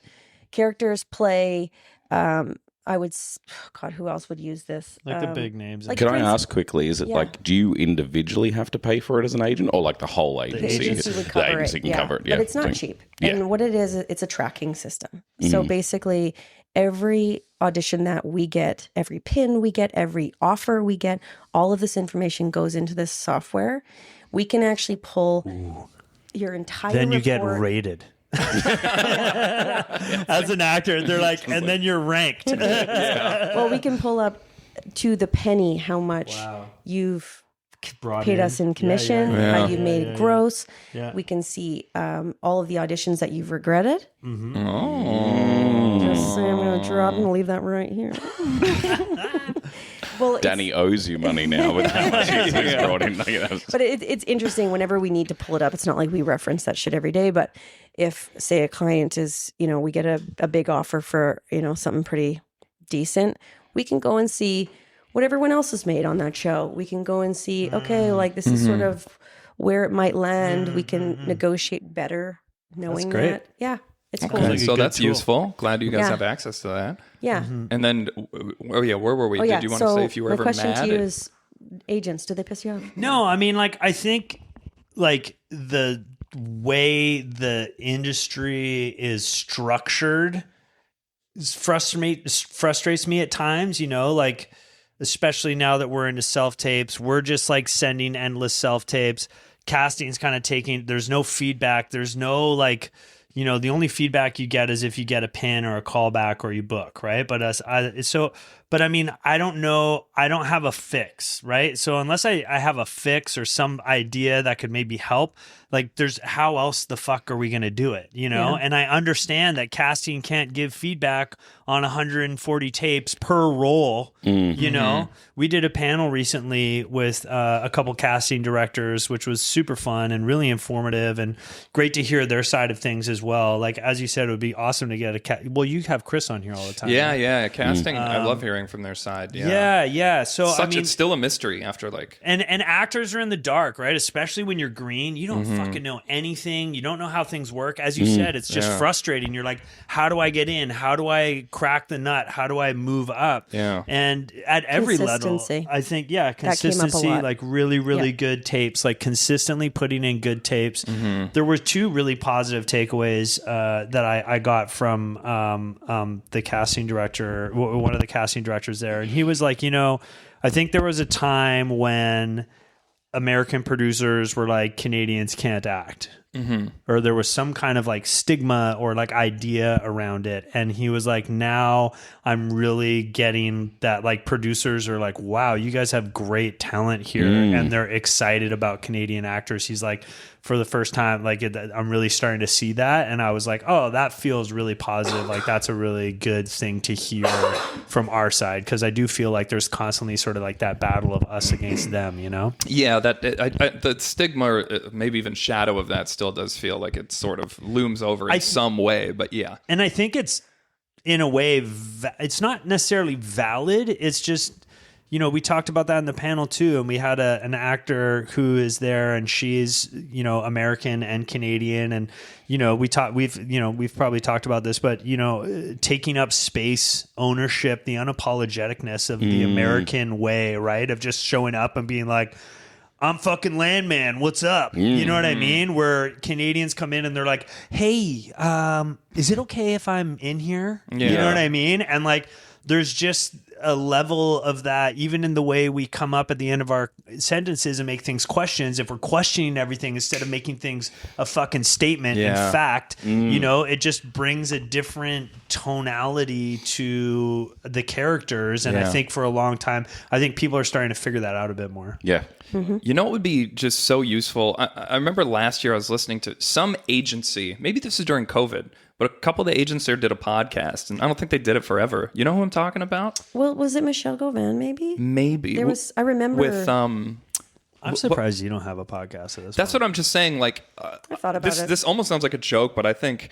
characters play. God, who else would use this? Like the big names. like Can I Prince- ask quickly, is it like, do you individually have to pay for it as an agent, or like the whole agency? The agency would cover the agency it, can cover it, but it's not cheap. And what it is, it's a tracking system. So basically, every audition that we get, every pin we get, every offer we get, all of this information goes into this software. We can actually pull your entire Then you get report. rated. As an actor, they're like, and then you're ranked. Well, we can pull up to the penny how much you've paid us in commission, how you made gross. Yeah. We can see all of the auditions that you've regretted. Just say I'm going to drop and leave that right here. Well, Danny owes you money now with how much he's brought in. but it's interesting whenever we need to pull it up. It's not like we reference that shit every day, but if, say, a client is, you know, we get a big offer for, you know, something pretty decent, we can go and see what everyone else has made on that show. We can go and see, okay, like this is sort of where it might land. We can negotiate better knowing great. that. Yeah, it's cool. Like a So good that's tool. useful. Glad you guys Yeah. have access to that. Yeah. And then, where were we? Did you want to so say if you were my ever question mad? to you is, agents, do they piss you off? No, I mean, like, I think, like, the way the industry is structured frustrates me at times, you know, like, especially now that we're into self-tapes, we're just, like, sending endless self-tapes. Casting's kind of taking, there's no feedback. There's no, like, you know, the only feedback you get is if you get a pin or a callback or you book, right? But but I mean, I don't know. I don't have a fix, right? So unless I have a fix or some idea that could maybe help, like, there's, how else the fuck are we going to do it, you know? Yeah. And I understand that casting can't give feedback on 140 tapes per role, you know? We did a panel recently with a couple casting directors, which was super fun and really informative and great to hear their side of things as well. Like, as you said, it would be awesome to get well, you have Chris on here all the time. Yeah, casting. I love hearing from their side. Yeah. Yeah. So, I mean, It's still a mystery after, like... and actors are in the dark, right? Especially when you're green. You don't fucking know anything. You don't know how things work. As you said, it's just frustrating. You're like, how do I get in? How do I crack the nut? How do I move up? Yeah. And at every level, Consistency. I think, came up a consistency, lot. like really good tapes, like consistently putting in good tapes. There were two really positive takeaways that I got from the casting director, one of the casting directors there. And he was like, you know, I think there was a time when American producers were like, Canadians can't act. or there was some kind of like stigma or like idea around it. And he was like, now I'm really getting that like producers are like, wow, you guys have great talent here. And they're excited about Canadian actors. He's like, for the first time, like I'm really starting to see that. And I was like, oh, that feels really positive. Like that's a really good thing to hear from our side. Cause I do feel like there's constantly sort of like that battle of us against them, you know? Yeah, that the stigma, or maybe even shadow of that, still does feel like it sort of looms over in some way. But yeah, and I think it's in a way, it's not necessarily valid. It's just, you know, we talked about that in the panel too, and we had an actor who is there, and she's, you know, American and Canadian, and you know, we've probably talked about this, but you know, taking up space, ownership, the unapologeticness of the American way, right, of just showing up and being like, I'm fucking Landman, what's up? You know what I mean? Where Canadians come in and they're like, hey, is it okay if I'm in here? Yeah. You know what I mean? And like, there's just a level of that, even in the way we come up at the end of our sentences and make things questions. If we're questioning everything instead of making things a fucking statement and fact, you know, it just brings a different tonality to the characters. And I think for a long time, I think people are starting to figure that out a bit more. Yeah. You know what would be just so useful? I remember last year I was listening to some agency, maybe this is during COVID, but a couple of the agents there did a podcast, and I don't think they did it forever. You know who I'm talking about? Well, was it Michelle Gauvin, maybe? Maybe. There was, I remember. With, I'm surprised you don't have a podcast at this That's point. what I'm just saying. Like, I thought about it. This almost sounds like a joke, but I think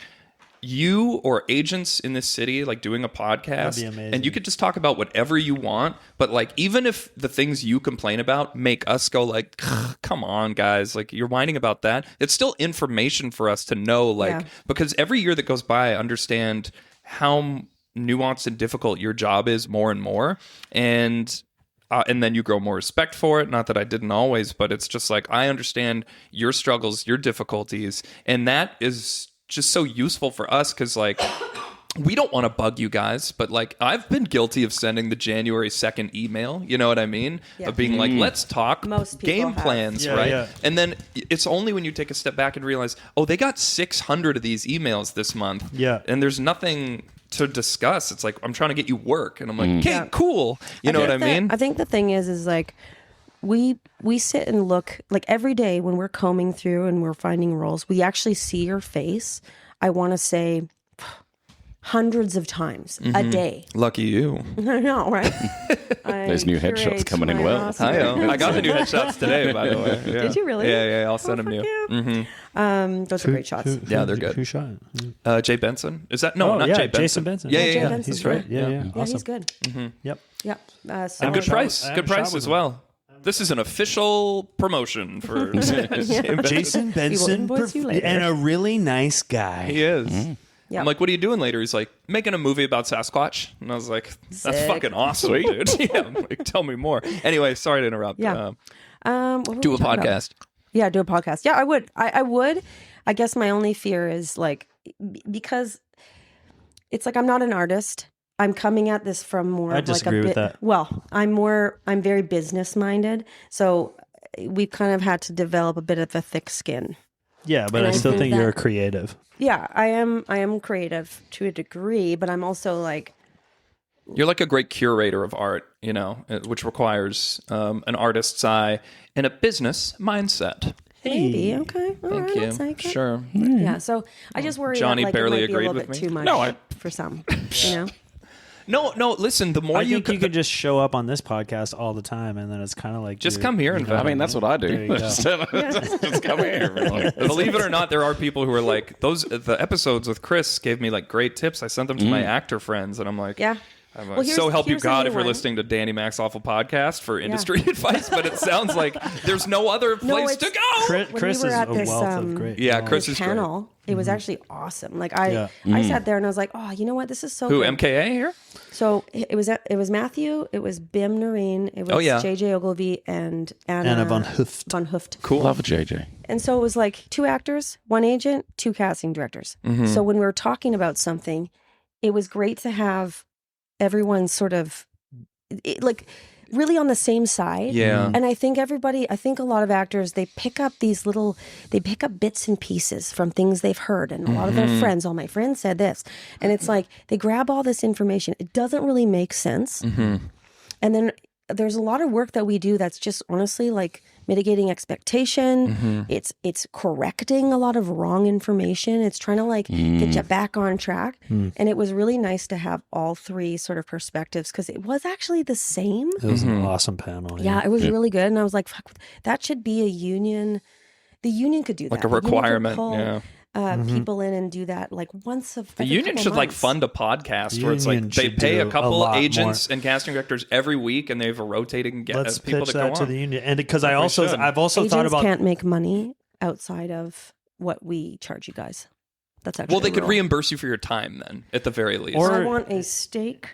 you or agents in this city, like doing a podcast, That'd be amazing. and you could just talk about whatever you want, but like, even if the things you complain about make us go like, come on guys, like you're whining about that, it's still information for us to know, like, because every year that goes by, I understand how nuanced and difficult your job is more and more. And then you grow more respect for it. Not that I didn't always, but it's just like, I understand your struggles, your difficulties. And that is just so useful for us, because like, we don't want to bug you guys, but like, I've been guilty of sending the January 2nd email, you know what I mean? Yeah. Of being like, let's talk Most people game have. plans, Yeah, right? yeah. And then it's only when you take a step back and realize, oh, they got 600 of these emails this month. Yeah. And there's nothing to discuss. It's like, I'm trying to get you work. And I'm like, okay, cool. You know what I mean? I think the thing is like, we sit and look, like every day when we're combing through and we're finding roles, we actually see your face. I want to say hundreds of times a day. Lucky you. I know, right? There's new headshots coming in well. I got the new headshots today, by the way. Yeah. Did you really? Yeah, I'll send them to you. Those are great shots. Yeah, they're good. Who shot it? Jay Benson? Is that? No, not yeah, Jay Benson. Jason Benson. Yeah, Jay yeah. Benson's He's right. good. Yeah. Yeah, Awesome. he's good. Yep. Yep. And good shot- price. I Good haven't shot price with as him. well. This is an official promotion for Jason Benson, invoice you later. and a really nice guy. He is. Yep. I'm like, what are you doing later? He's like, making a movie about Sasquatch. And I was like, that's Sick. fucking awesome, dude. Yeah, I'm like, tell me more. Anyway, sorry to interrupt. Yeah. What were Do we a talking about? podcast. Yeah, do a podcast. Yeah, I would. I would. I guess my only fear is like, because it's like I'm not an artist. I'm coming at this from more I of like a disagree bit. with that. Well, I'm very business minded. So we've kind of had to develop a bit of a thick skin. Yeah, but And I I still think think you're a that- creative. Yeah, I am creative to a degree, but I'm also like, You're like a great curator of art, you know, which requires an artist's eye and a business mindset. maybe okay. All Thank right, you. I'll take it. Sure. Yeah, so I just worry Johnny that like, barely it might be agreed a little with bit me. too much No, for some. You know. No, listen, the more I you think you could just show up on this podcast all the time, and then it's kind of like Just you're- come here and you know, I mean, that's what I There do. you go. Just come here. Like, Believe it or not, there are people who are like, the episodes with Chris gave me like great tips. I sent them to my actor friends, and I'm like, Yeah. I'm Well, like, here's- so help you here's a God new if you're one. listening to Danny Mac's Awful Podcast for industry advice, but it sounds like there's no other place to it's- go. Chris, When Chris we is were at a this, wealth of great. Yeah, knowledge. Chris is great. panel, it was actually awesome. Like I sat there and I was like, oh, you know what? This is so Who, good. MKA here? So it was Matthew, it was Bim Noreen, it was Oh, yeah. JJ Ogilvy and Anna von Hooft. Von Hooft. Cool. love a JJ. And so it was like 2 actors, 1 agent, 2 casting directors. Mm-hmm. So when we were talking about something, it was great to have everyone sort of like really on the same side. Yeah. And I think a lot of actors, they pick up bits and pieces from things they've heard and a lot of their friends. Oh, my friend said this. And it's like they grab all this information. It doesn't really make sense. And then there's a lot of work that we do that's just honestly like mitigating expectation. It's correcting a lot of wrong information. It's trying to like get you back on track. And it was really nice to have all three sort of perspectives because it was actually the same. It was an awesome panel. Yeah, it was really good. And I was like, fuck, that should be a union. The union could do that. Like a requirement. Yeah. People in and do that like once the union should like fund a podcast where it's like they pay a couple agents and casting directors every week and they have a rotating Let's people pitch that that go to on. the union. And because I've also agents thought about can't make money outside of what we charge you guys. That's actually Well, they could rule. reimburse you for your time then, at the very least. Or- I want a steak.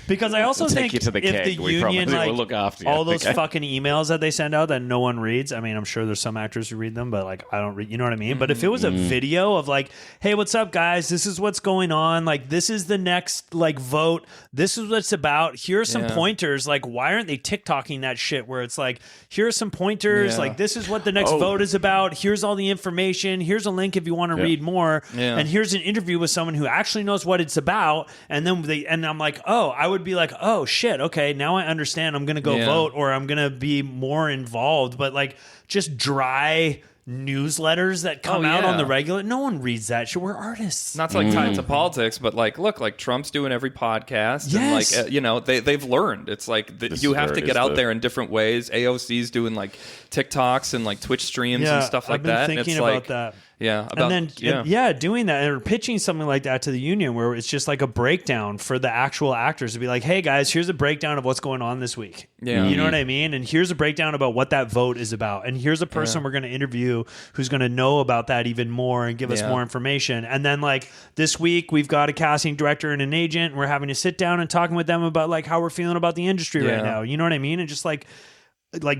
because I also Take think you to the if keg. the We promise union we'll like look after you. all those Okay. fucking emails that they send out that no one reads. I mean, I'm sure there's some actors who read them, but like I don't read. You know what I mean? But if it was a video of like, hey, what's up, guys? This is what's going on. Like, this is the next like vote. This is what it's about. Here are some pointers. Like, why aren't they TikToking that shit? Where it's like, here are some pointers. Yeah. Like, this is what the next vote is about. Here's all the information. Here's a link if you want to read more. Yeah. And here's an interview with someone who actually knows what it's about. And then I'm like, oh, I would be like, oh shit, okay, now I understand. I'm gonna go vote, or I'm gonna be more involved. But like, just dry newsletters that come out on the regular, no one reads that shit. We're artists. Not to like tie it to politics, but like, look, like Trump's doing every podcast, Yes. and like they've learned. It's like you have to get out there in different ways. AOC's doing like TikToks and like Twitch streams and stuff like I've been that. thinking it's about like, that. Yeah, about, And then doing that or pitching something like that to the union where it's just like a breakdown for the actual actors to be like, hey guys, here's a breakdown of what's going on this week. Yeah. You know what I mean? And here's a breakdown about what that vote is about. And here's a person we're going to interview who's going to know about that even more and give us more information. And then like this week we've got a casting director and an agent and we're having to sit down and talking with them about like how we're feeling about the industry right now. You know what I mean? And just like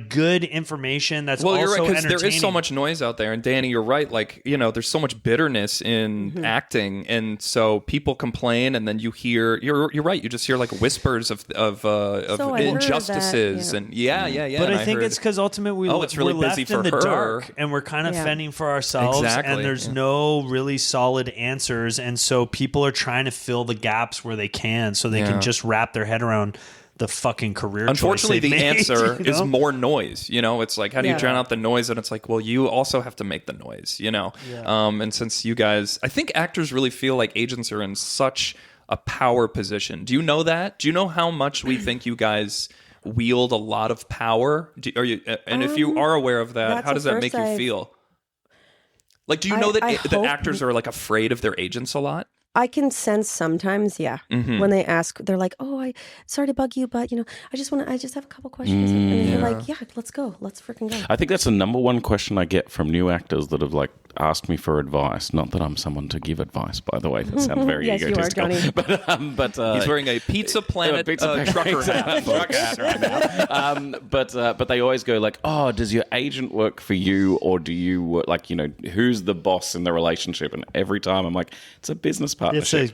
good information that's well, also you're right, because entertaining. there is so much noise out there. And Danny, you're right. Like, you know, there's so much bitterness in acting, and so people complain, and then you hear. You're right. You just hear like whispers of So I heard injustices, that, and yeah. But and I think it's because ultimately it's really we're busy left for in the her. dark and we're kind of fending for ourselves, Exactly, and there's no really solid answers, and so people are trying to fill the gaps where they can, so they can just wrap their head around the fucking career. Unfortunately, choice the they've made, answer you know? is more noise. You know, it's like, how do you drown out the noise? And it's like, well, you also have to make the noise, you know? And since you guys, I think actors really feel like agents are in such a power position. Do you know that? Do you know how much we think you guys wield a lot of power? And if you are aware of that, how does that make you feel? Like, do you know that actors are like afraid of their agents a lot? I can sense sometimes, when they ask, they're like, "Oh, sorry to bug you, but you know, I just have a couple questions." And they're like, "Yeah, let's go, let's freaking go." I think that's the number one question I get from new actors that have like asked me for advice. Not that I'm someone to give advice, by the way. That sounds very Yes, you are, egotistical. Johnny. But He's wearing a Pizza Planet trucker hat. Trucker hat right now. But they always go like, "Oh, does your agent work for you, or do you work, like, you know, who's the boss in the relationship?" And every time I'm like, "It's a business partnership.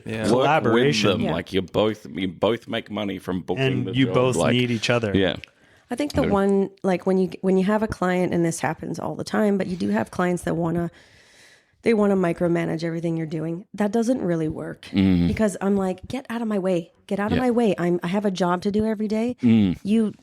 It's a Work collaboration. with them. Yeah. Like you both make money from booking the and you job. both Like, need each other. Yeah." I think the one, like when you have a client, and this happens all the time, but you do have clients that want to micromanage everything you're doing. That doesn't really work because I'm like, get out of my way. Get out of my way. I have a job to do every day. You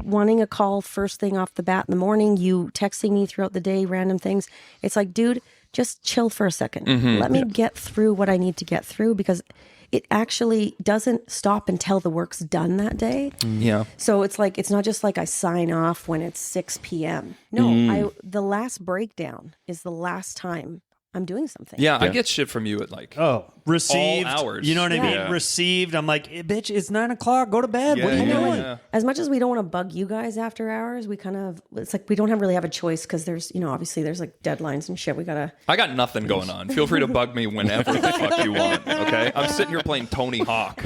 wanting a call first thing off the bat in the morning, you texting me throughout the day, random things. It's like, dude, just chill for a second. Let me get through what I need to get through, because it actually doesn't stop until the work's done that day. Yeah. So it's like, it's not just like I sign off when it's 6 p.m. No, the last breakdown is the last time I'm doing something. Yeah, I get shit from you at like Received all hours. You know what I mean? Yeah. Received. I'm like, bitch, it's 9 o'clock. Go to bed. What are you doing? Yeah. As much as we don't want to bug you guys after hours, we kind of, it's like we don't really have a choice, because there's, you know, obviously there's like deadlines and shit. We gotta. I got nothing going on. Feel free to bug me whenever the fuck you want. Okay, I'm sitting here playing Tony Hawk.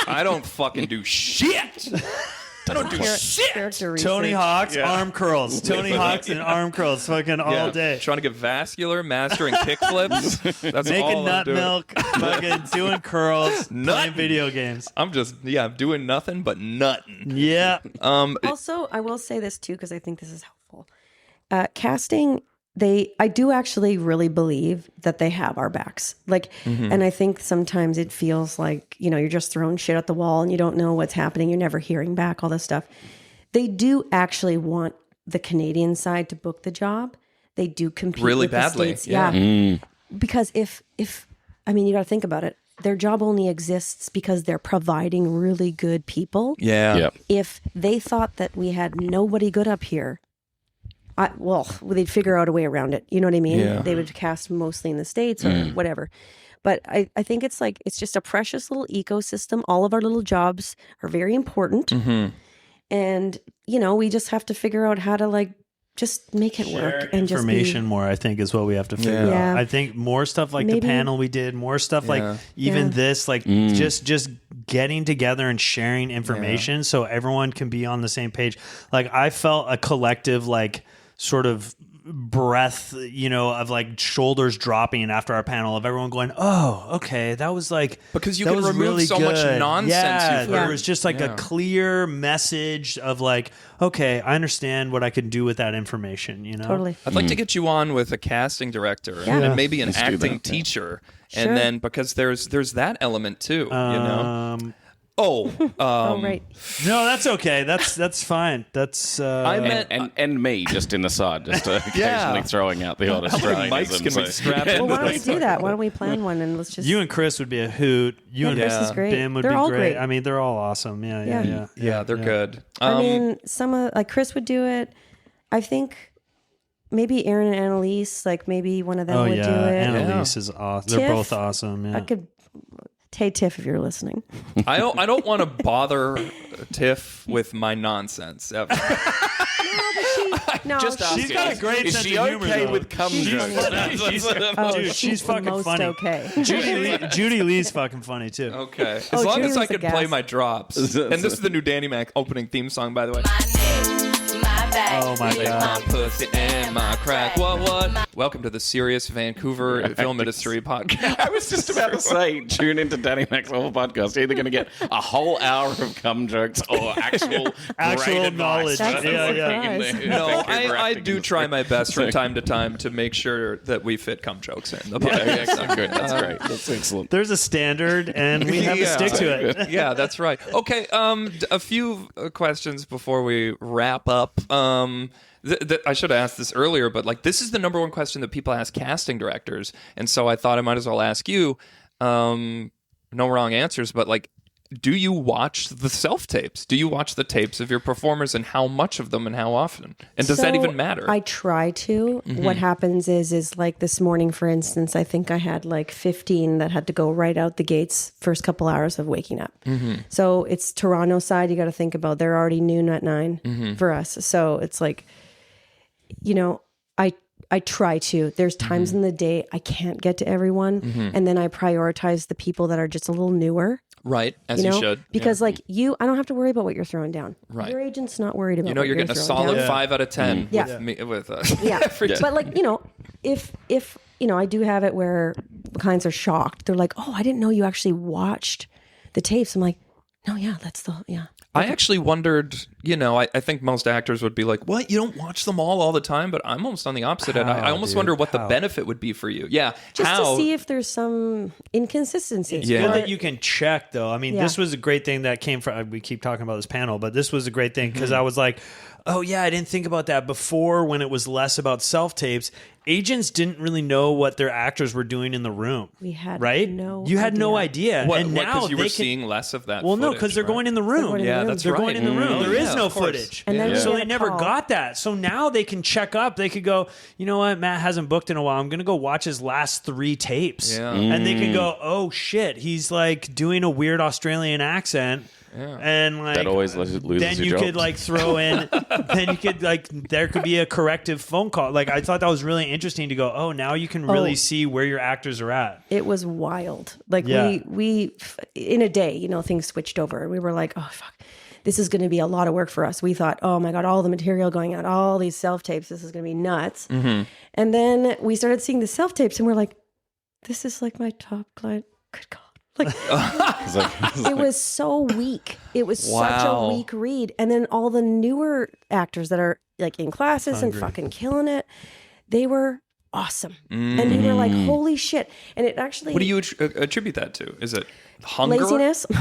I don't fucking do shit. I don't do shit. Character Tony research. Hawk's arm curls. Tony Hawk's and arm curls fucking all day. Trying to get vascular, mastering kickflips. That's Making all I'm nut doing. milk, fucking doing curls, playing Nuttin'. video games. I'm doing nothing but nutting. Yeah. Also, I will say this too, because I think this is helpful. Casting, I do actually really believe that they have our backs. Like, and I think sometimes it feels like, you're just throwing shit at the wall and you don't know what's happening. You're never hearing back, all this stuff. They do actually want the Canadian side to book the job. They do compete Really with badly. the States. Yeah. Because if I mean, you got to think about it. Their job only exists because they're providing really good people. Yeah. Yep. If they thought that we had nobody good up here, they'd figure out a way around it. You know what I mean? Yeah. They would cast mostly in the States or whatever. But I think it's just a precious little ecosystem. All of our little jobs are very important. And, we just have to figure out how to just make it work and just information more, I think, is what we have to figure out. Yeah. I think more stuff like Maybe- the panel we did, more stuff like even this, just getting together and sharing information so everyone can be on the same page. Like I felt a collective sort of breath, of shoulders dropping after our panel of everyone going, oh, okay, that was because you that can was remove really so much good. nonsense Yeah, you've there heard. was just a clear message of okay, I understand what I can do with that information. Totally. I'd like to get you on with a casting director and maybe an Let's do acting that. teacher, Sure. and then because there's that element too, Oh, Right. No, that's okay. That's fine. That's I meant And me just in the side, just occasionally throwing out the odd how many Australianism. mics can we strap in? Well, why don't we do that? Why don't we plan one and let's just... you and Chris would be a hoot. You and Chris is great. Bim would They're be all great. great. I mean, they're all awesome. Yeah. Yeah, they're good. I mean, some of Chris would do it. I think maybe Aaron and Annalise, maybe one of them Oh would yeah, do it. Annalise is awesome. They're Tiff, both awesome. Yeah. I could... Hey, Tiff, if you're listening. I don't want to bother Tiff with my nonsense ever. No, Just She's got a great Is sense she of humor. okay though. with cum jokes? Dude, she's the fucking most funny. okay. Judy Lee's fucking funny too. Okay, as Oh, long Judy as I was the could play gas. my drops. And this is the new Danny Mac opening theme song, by the way. Oh my god. Pussy and my crack. What? Welcome to the Serious Vancouver Film Industry Podcast. I was just about to say, tune into Danny Mac's whole podcast. You're either going to get a whole hour of cum jokes or actual great knowledge. advice. That's a surprise. No, Vancouver I acting do industry. try my best from time to time to make sure that we fit cum jokes in the Yeah, podcast. good. That's great. That's excellent. There's a standard, and we have to stick to it. Yeah, that's right. Okay, a few questions before we wrap up. I should have asked this earlier, but this is the number one question that people ask casting directors, and so I thought I might as well ask you. No wrong answers, but do you watch the self-tapes? Do you watch the tapes of your performers, and how much of them and how often? And does that So, even matter? I try to. What happens is this morning, for instance, I think I had 15 that had to go right out the gates first couple hours of waking up. So it's Toronto side. You got to think about they're already noon at 9 for us. So it's I try to. There's times in the day I can't get to everyone, and then I prioritize the people that are just a little newer. right, as you should. Because I don't have to worry about what you're throwing down. Right. Your agent's not worried about. You know, what you're getting a throwing solid down. 5 out of 10 Yeah. with me. With Yeah, but if I do have it where clients are shocked, they're like, "Oh, I didn't know you actually watched the tapes." I'm like, "No, yeah, that's the yeah." I actually wondered, I think most actors would be like, what? You don't watch them all the time? But I'm almost on the opposite end. I almost wonder what the benefit would be for you. Yeah. Just how? to see if there's some inconsistency. Yeah. Good that you can check, though. I mean, Yeah. this was a great thing that came from. We keep talking about this panel, but this was a great thing because I was like, oh yeah, I didn't think about that before when it was less about self tapes. Agents didn't really know what their actors were doing in the room. We had right? no You had no idea. idea, What, and now because you were they can. seeing less of that Well, no, footage, because they're right? going in the room. going in Yeah, the room. that's They're right. going in the room. There is Yeah, no of course. footage. And then So we they get a never call. got that. So now they can check up. They could go, you know what? Matt hasn't booked in a while. I'm going to go watch his last 3 tapes. Yeah. And they can go, oh, shit. He's doing a weird Australian accent. Yeah. And That always loses then your you job. could throw in, then you could there could be a corrective phone call. I thought that was really interesting to go, oh, now you can really see where your actors are at. It was wild. Yeah. We in a day, things switched over, and we were like, oh fuck. this is going to be a lot of work for us. We thought, oh my God, all the material going out, all these self-tapes, this is going to be nuts. Mm-hmm. And then we started seeing the self-tapes and we're like, this is like my top client. Good God. Like, it was so weak. It was such a weak read. And then all the newer actors that are like in classes and fucking killing it, they were awesome. And we were like, holy shit. And it actually... What do you attribute that to? Is it hunger?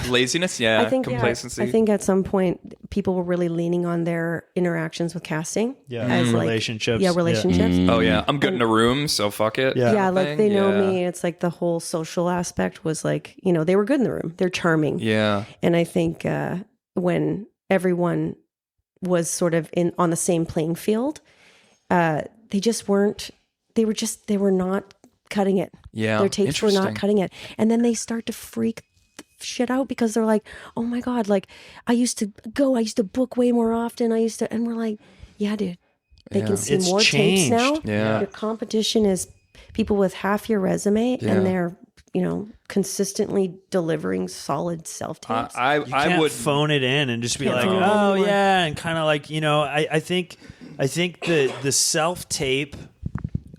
Laziness, yeah. I think, complacency. I think at some point people were really leaning on their interactions with casting. As relationships. Relationships. Oh yeah, I'm good in a room, so fuck it. Yeah, like they know me. It's like the whole social aspect was like, they were good in the room. They're charming. Yeah. And I think when everyone was sort of on the same playing field, they just weren't. They were not cutting it. Yeah. Their tapes were not cutting it. And then they start to freak shit out because they're like, oh my God, like I used to book way more often. And we're like, yeah, dude, they can see more tapes now. Yeah. Your competition is people with half your resume and they're, consistently delivering solid self-tapes. You can't phone it in and just be like, oh yeah. And kind of like, I think the self-tape,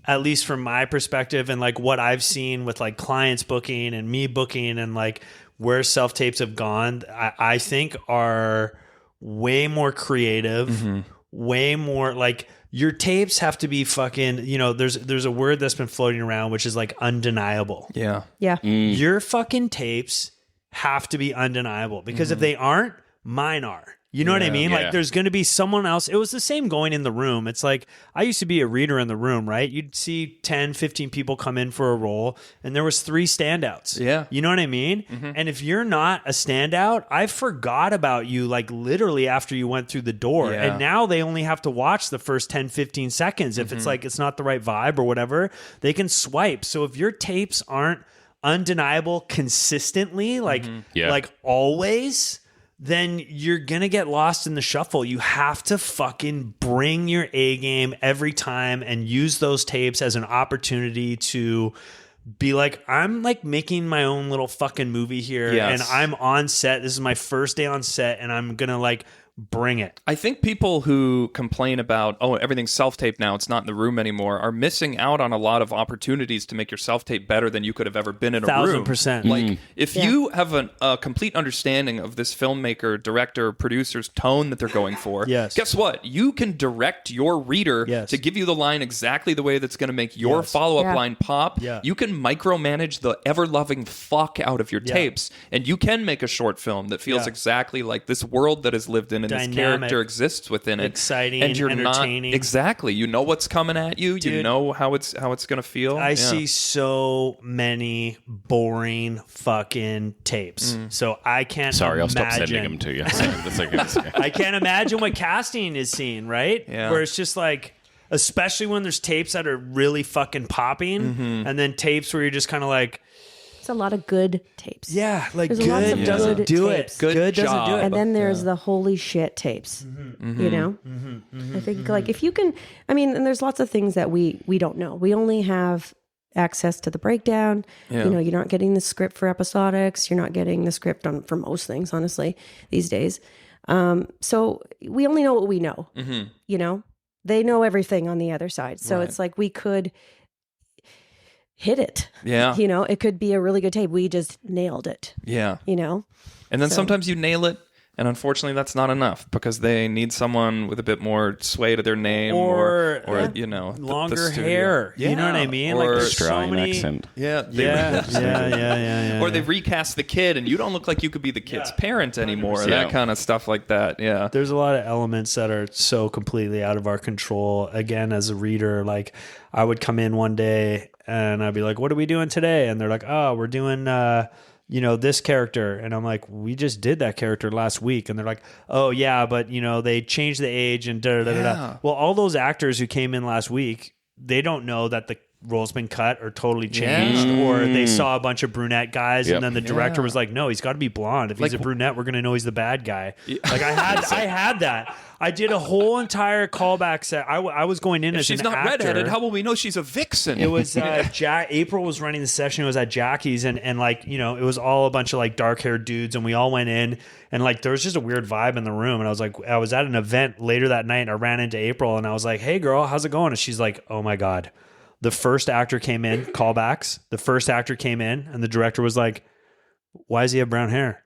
at least from my perspective and like what I've seen with like clients booking and me booking and like where self-tapes have gone, I think are way more creative, way more like your tapes have to be fucking, there's a word that's been floating around, which is like undeniable. Yeah. Yeah. Your fucking tapes have to be undeniable because if they aren't, mine are. You know what I mean? Yeah. Like there's going to be someone else. It was the same going in the room. It's like I used to be a reader in the room, right? You'd see 10, 15 people come in for a role and there was 3 standouts. Yeah. You know what I mean? And if you're not a standout, I forgot about you like literally after you went through the door. Yeah. And now they only have to watch the first 10, 15 seconds. If it's like it's not the right vibe or whatever, they can swipe. So if your tapes aren't undeniable consistently, like always, then you're going to get lost in the shuffle. You have to fucking bring your A game every time and use those tapes as an opportunity to be like, I'm like making my own little fucking movie here and I'm on set. This is my first day on set and I'm going to like bring it. I think people who complain about, everything's self-tape now, it's not in the room anymore, are missing out on a lot of opportunities to make your self-tape better than you could have ever been in a room. 1,000%. Like, if you have a complete understanding of this filmmaker, director, producer's tone that they're going for, guess what? You can direct your reader to give you the line exactly the way that's going to make your follow-up line pop. Yeah. You can micromanage the ever-loving fuck out of your tapes, and you can make a short film that feels exactly like this world that is lived in and dynamic, this character exists within it, exciting, and you're entertaining. Not exactly. You know what's coming at you. Dude, you know how it's gonna feel. I see so many boring fucking tapes, so I can't. Sorry, I'll imagine. stop sending them to you. I can't imagine what casting is seeing, right? Yeah. Where it's just like, especially when there's tapes that are really fucking popping, and then tapes where you're just kind of like. A lot of good tapes. Yeah, like there's good doesn't do it. Good doesn't do it. And then there's the holy shit tapes. You know? I think like if you can, and there's lots of things that we don't know. We only have access to the breakdown. Yeah. You're not getting the script for episodics. You're not getting the script for most things, honestly, these days. So we only know what we know. They know everything on the other side. So it's like we could hit it. Yeah. It could be a really good tape. We just nailed it. Yeah. And then sometimes you nail it, and unfortunately that's not enough because they need someone with a bit more sway to their name or longer the studio. hair. You know what I mean? Or like there's so many accent. Or they recast the kid and you don't look like you could be the kid's parent anymore. That kind of stuff like that. Yeah. There's a lot of elements that are so completely out of our control. Again, as a reader, like I would come in one day and I'd be like, what are we doing today? And they're like, oh, we're doing, this character. And I'm like, we just did that character last week. And they're like, oh, yeah, but, they changed the age and da-da-da-da. Well, all those actors who came in last week, they don't know that the role's been cut or totally changed, or they saw a bunch of brunette guys, and then the director was like, no, he's got to be blonde. If he's a brunette, we're gonna know he's the bad guy. Like I had that. I did a whole entire callback set. I was going in as she's an not actor. redheaded, how will we know she's a vixen? It was April was running the session. It was at Jackie's, and like, you know, it was all a bunch of like dark haired dudes, and we all went in, and like there was just a weird vibe in the room. And I was at an event later that night, and I ran into April, and I was like, hey girl, how's it going? And she's like, oh my God, the first actor came in, callbacks. The first actor came in, and the director was like, why does he have brown hair?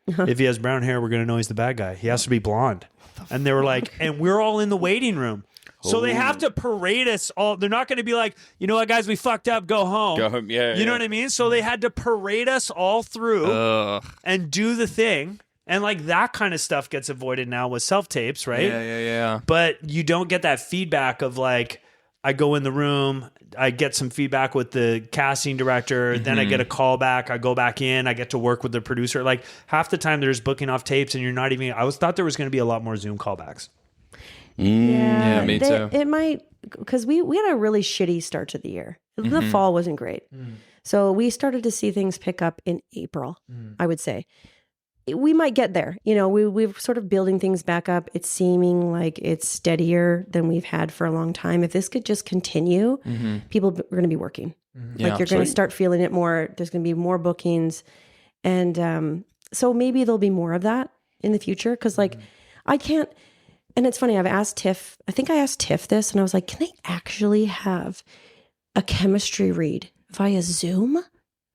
If he has brown hair, we're gonna know he's the bad guy. He has to be blonde. And they were like, and we're all in the waiting room. So they have to parade us all. They're not going to be like, you know what, guys, we fucked up, go home. Go home, yeah. You know what I mean? So they had to parade us all through and do the thing. And like that kind of stuff gets avoided now with self-tapes, right? Yeah. But you don't get that feedback of like, I go in the room, I get some feedback with the casting director, then I get a call back, I go back in, I get to work with the producer. Like half the time there's booking off tapes and you're not even, thought there was going to be a lot more Zoom callbacks. Yeah, me too. It might, because we had a really shitty start to the year. The fall wasn't great. So we started to see things pick up in April, I would say. We might get there. You know, we're sort of building things back up. It's seeming like it's steadier than we've had for a long time. If this could just continue, people are going to be working. Like you're going to start feeling it more. There's going to be more bookings. And so maybe there'll be more of that in the future. Because like I can't, and it's funny, I've asked Tiff, I think I asked Tiff this, and I was like, can they actually have a chemistry read via Zoom?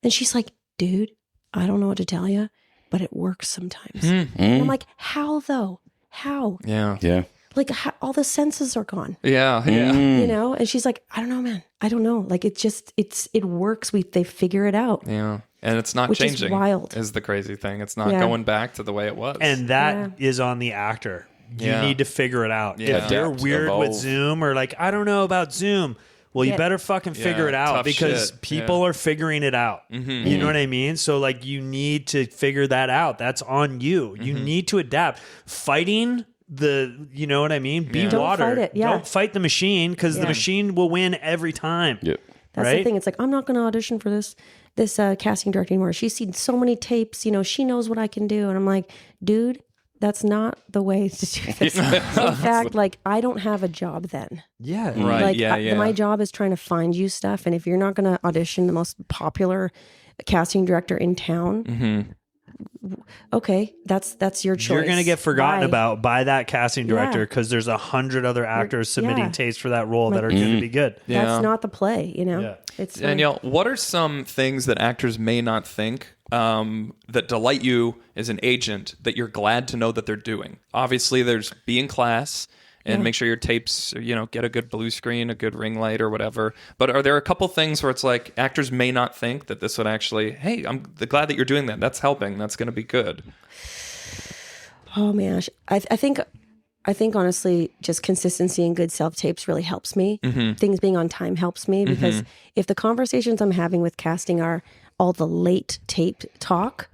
And she's like, dude, I don't know what to tell you, but it works sometimes. And I'm like, how though? How? Yeah. Like all the senses are gone. Yeah. You know? And she's like, I don't know, man. I don't know. Like it works. They figure it out. Yeah. And it's not which changing. Is wild. Is the crazy thing. It's not going back to the way it was. And that is on the actor. You need to figure it out. Yeah. If they're weird with Zoom or like, I don't know about Zoom. Well, you better fucking figure it out because people are figuring it out. You know what I mean? So like you need to figure that out. That's on you. You need to adapt. Fighting you know what I mean? Be water. Don't fight it. Don't fight the machine because the machine will win every time. Yep. That's the thing. It's like, I'm not going to audition for this casting director anymore. She's seen so many tapes, you know, she knows what I can do. And I'm like, dude, that's not the way to do this. In fact, like I don't have a job then. Yeah. Right. Like my job is trying to find you stuff. And if you're not going to audition the most popular casting director in town, okay, that's your choice. You're going to get forgotten about by that casting director because there's 100 other actors submitting tapes for that role that are going to be good. Yeah. That's not the play, you know? Yeah. It's Danielle, what are some things that actors may not think that delight you as an agent that you're glad to know that they're doing? Obviously, there's be in class and make sure your tapes, you know, get a good blue screen, a good ring light or whatever. But are there a couple things where it's like actors may not think that this would actually, hey, I'm glad that you're doing that. That's helping. That's going to be good. Oh man, I think honestly, just consistency and good self tapes really helps me. Things being on time helps me because if the conversations I'm having with casting are all the late tape talk,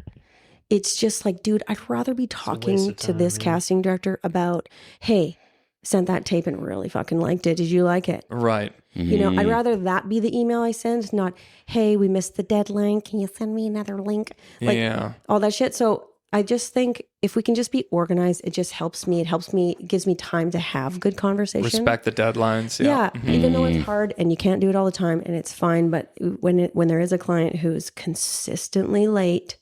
it's just like, dude, I'd rather be talking to this casting director about, hey, sent that tape and really fucking liked it. Did you like it? Right. You know, I'd rather that be the email I send, not, hey, we missed the deadline. Can you send me another link? Like all that shit. So I just think if we can just be organized, it just helps me. It gives me time to have good conversation. Respect the deadlines. Yeah. Even though it's hard and you can't do it all the time and it's fine. But when there is a client who is consistently late,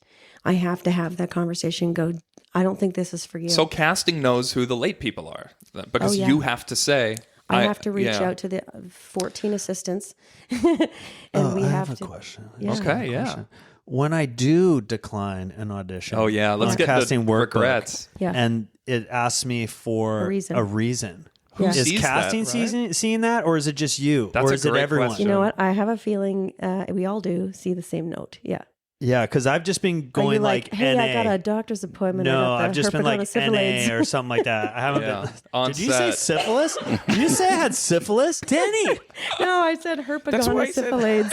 I have to have that conversation go, I don't think this is for you. So casting knows who the late people are because you have to say. I have to reach out to the 14 assistants. And we have to. a question. Yeah. Okay, yeah. When I do decline an audition, let's get casting the work regrets. Yeah. and it asks me for a reason. Yeah. Is sees casting that, seeing that, or is it just you, That's or a is it great everyone? question. You know what? I have a feeling we all do see the same note. Yeah. Yeah, because I've just been Are you going like, like hey, NA. I got a doctor's appointment. No, I got the I've just been like herpetosyphilis." NA or something like that. I haven't Yeah. been. On Did you say set. syphilis? Did you say I had syphilis? Danny! No, I said what he said. herpetosyphilis.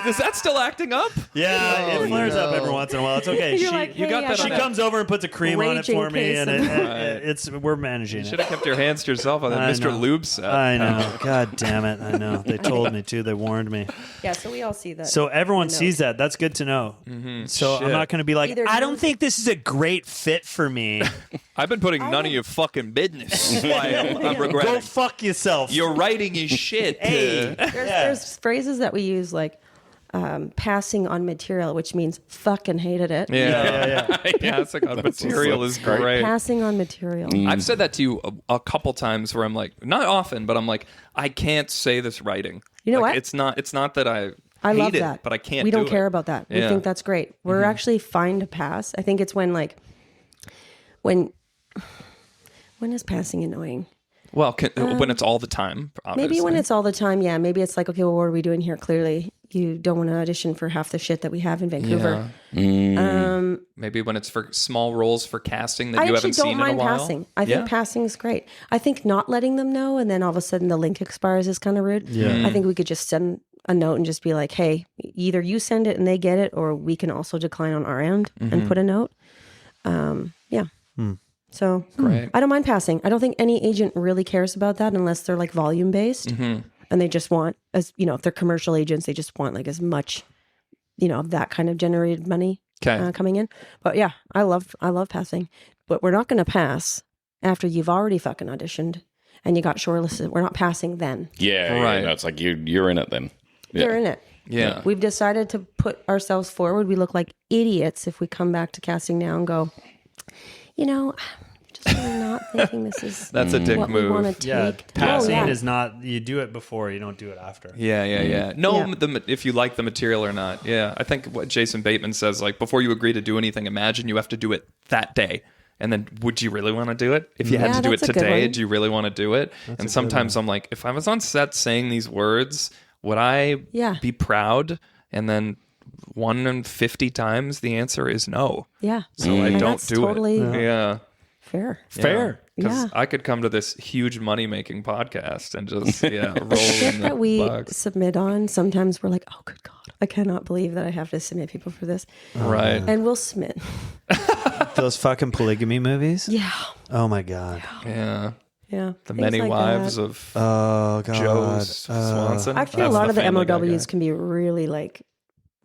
Is that still acting up? Yeah, it flares up every once in a while. It's okay. You're She, like, you got "Hey, that I on she got that- comes over and puts a cream on it Raging for me, and case it, it's we're managing Should it. have kept your hands to yourself on that I Mr. know. Lube set. I know. God damn it. I know. They told me too. They warned me. Yeah, so we all see that. So everyone I know. sees that. That's good to know. So I'm Shit. not going to be like, Either I you- don't think this is a great fit for me. I've been putting none of your fucking business. Why I'm regretting. Go fuck yourself. Your writing is shit. Hey. There's phrases that we use like passing on material, which means fucking hated it. Yeah. Passing on material is great. Passing on material. I've said that to you a couple times where I'm like, not often, but I'm like, I can't say this writing. You know Like, what? It's not that I I hate love it, that. but I can't. We don't do care it. about that. We Yeah. think that's great. We're actually fine to pass. I think it's when when is passing annoying? Well, when it's all the time, obviously. Maybe when it's all the time, yeah. Maybe it's like, okay, well, what are we doing here? Clearly, you don't want to audition for half the shit that we have in Vancouver. Maybe when it's for small roles for casting that I you actually haven't seen don't mind in a while. passing. I think passing is great. I think not letting them know and then all of a sudden the link expires is kind of rude. Yeah. I think we could just send a note and just be like, hey, either you send it and they get it, or we can also decline on our end and put a note. Yeah. So Great. I don't mind passing. I don't think any agent really cares about that unless they're like volume based and they just want, as you know, if they're commercial agents, they just want like as much, you know, of that kind of generated money coming in. But yeah, I love passing. But we're not going to pass after you've already fucking auditioned and you got shortlisted. We're not passing then. Yeah, Right. right. No, it's like you're in it then. Yeah. They're in it. Yeah. We've decided to put ourselves forward. We look like idiots if we come back to casting now and go, you know, just really not thinking this is That's a dick what we want move. to Yeah, take. passing Oh, yeah. is not. You do it before. You don't do it after. Yeah. No, Yeah. if you like the material or not. Yeah, I think what Jason Bateman says, like, before you agree to do anything, imagine you have to do it that day. And then, would you really want to do it? If you had Yeah, to do it that's a good today, one. do you really want to do it? And sometimes I'm like, if I was on set saying these words, would I be proud? And then 1 in 50 times, the answer is no. Yeah. So I And don't that's do totally it. Yeah. fair. Fair. Because Yeah. I could come to this huge money making podcast and just roll Shit in the that we bucks. submit on, sometimes we're like, oh, good God, I cannot believe that I have to submit people for this. Right. And we'll submit. Those fucking polygamy movies. Yeah. Oh my god. Yeah. Yeah. The Things many like wives that. of Oh god. Joe Swanson. Actually, a That's lot of the Family Guy MOWs guy. can be really like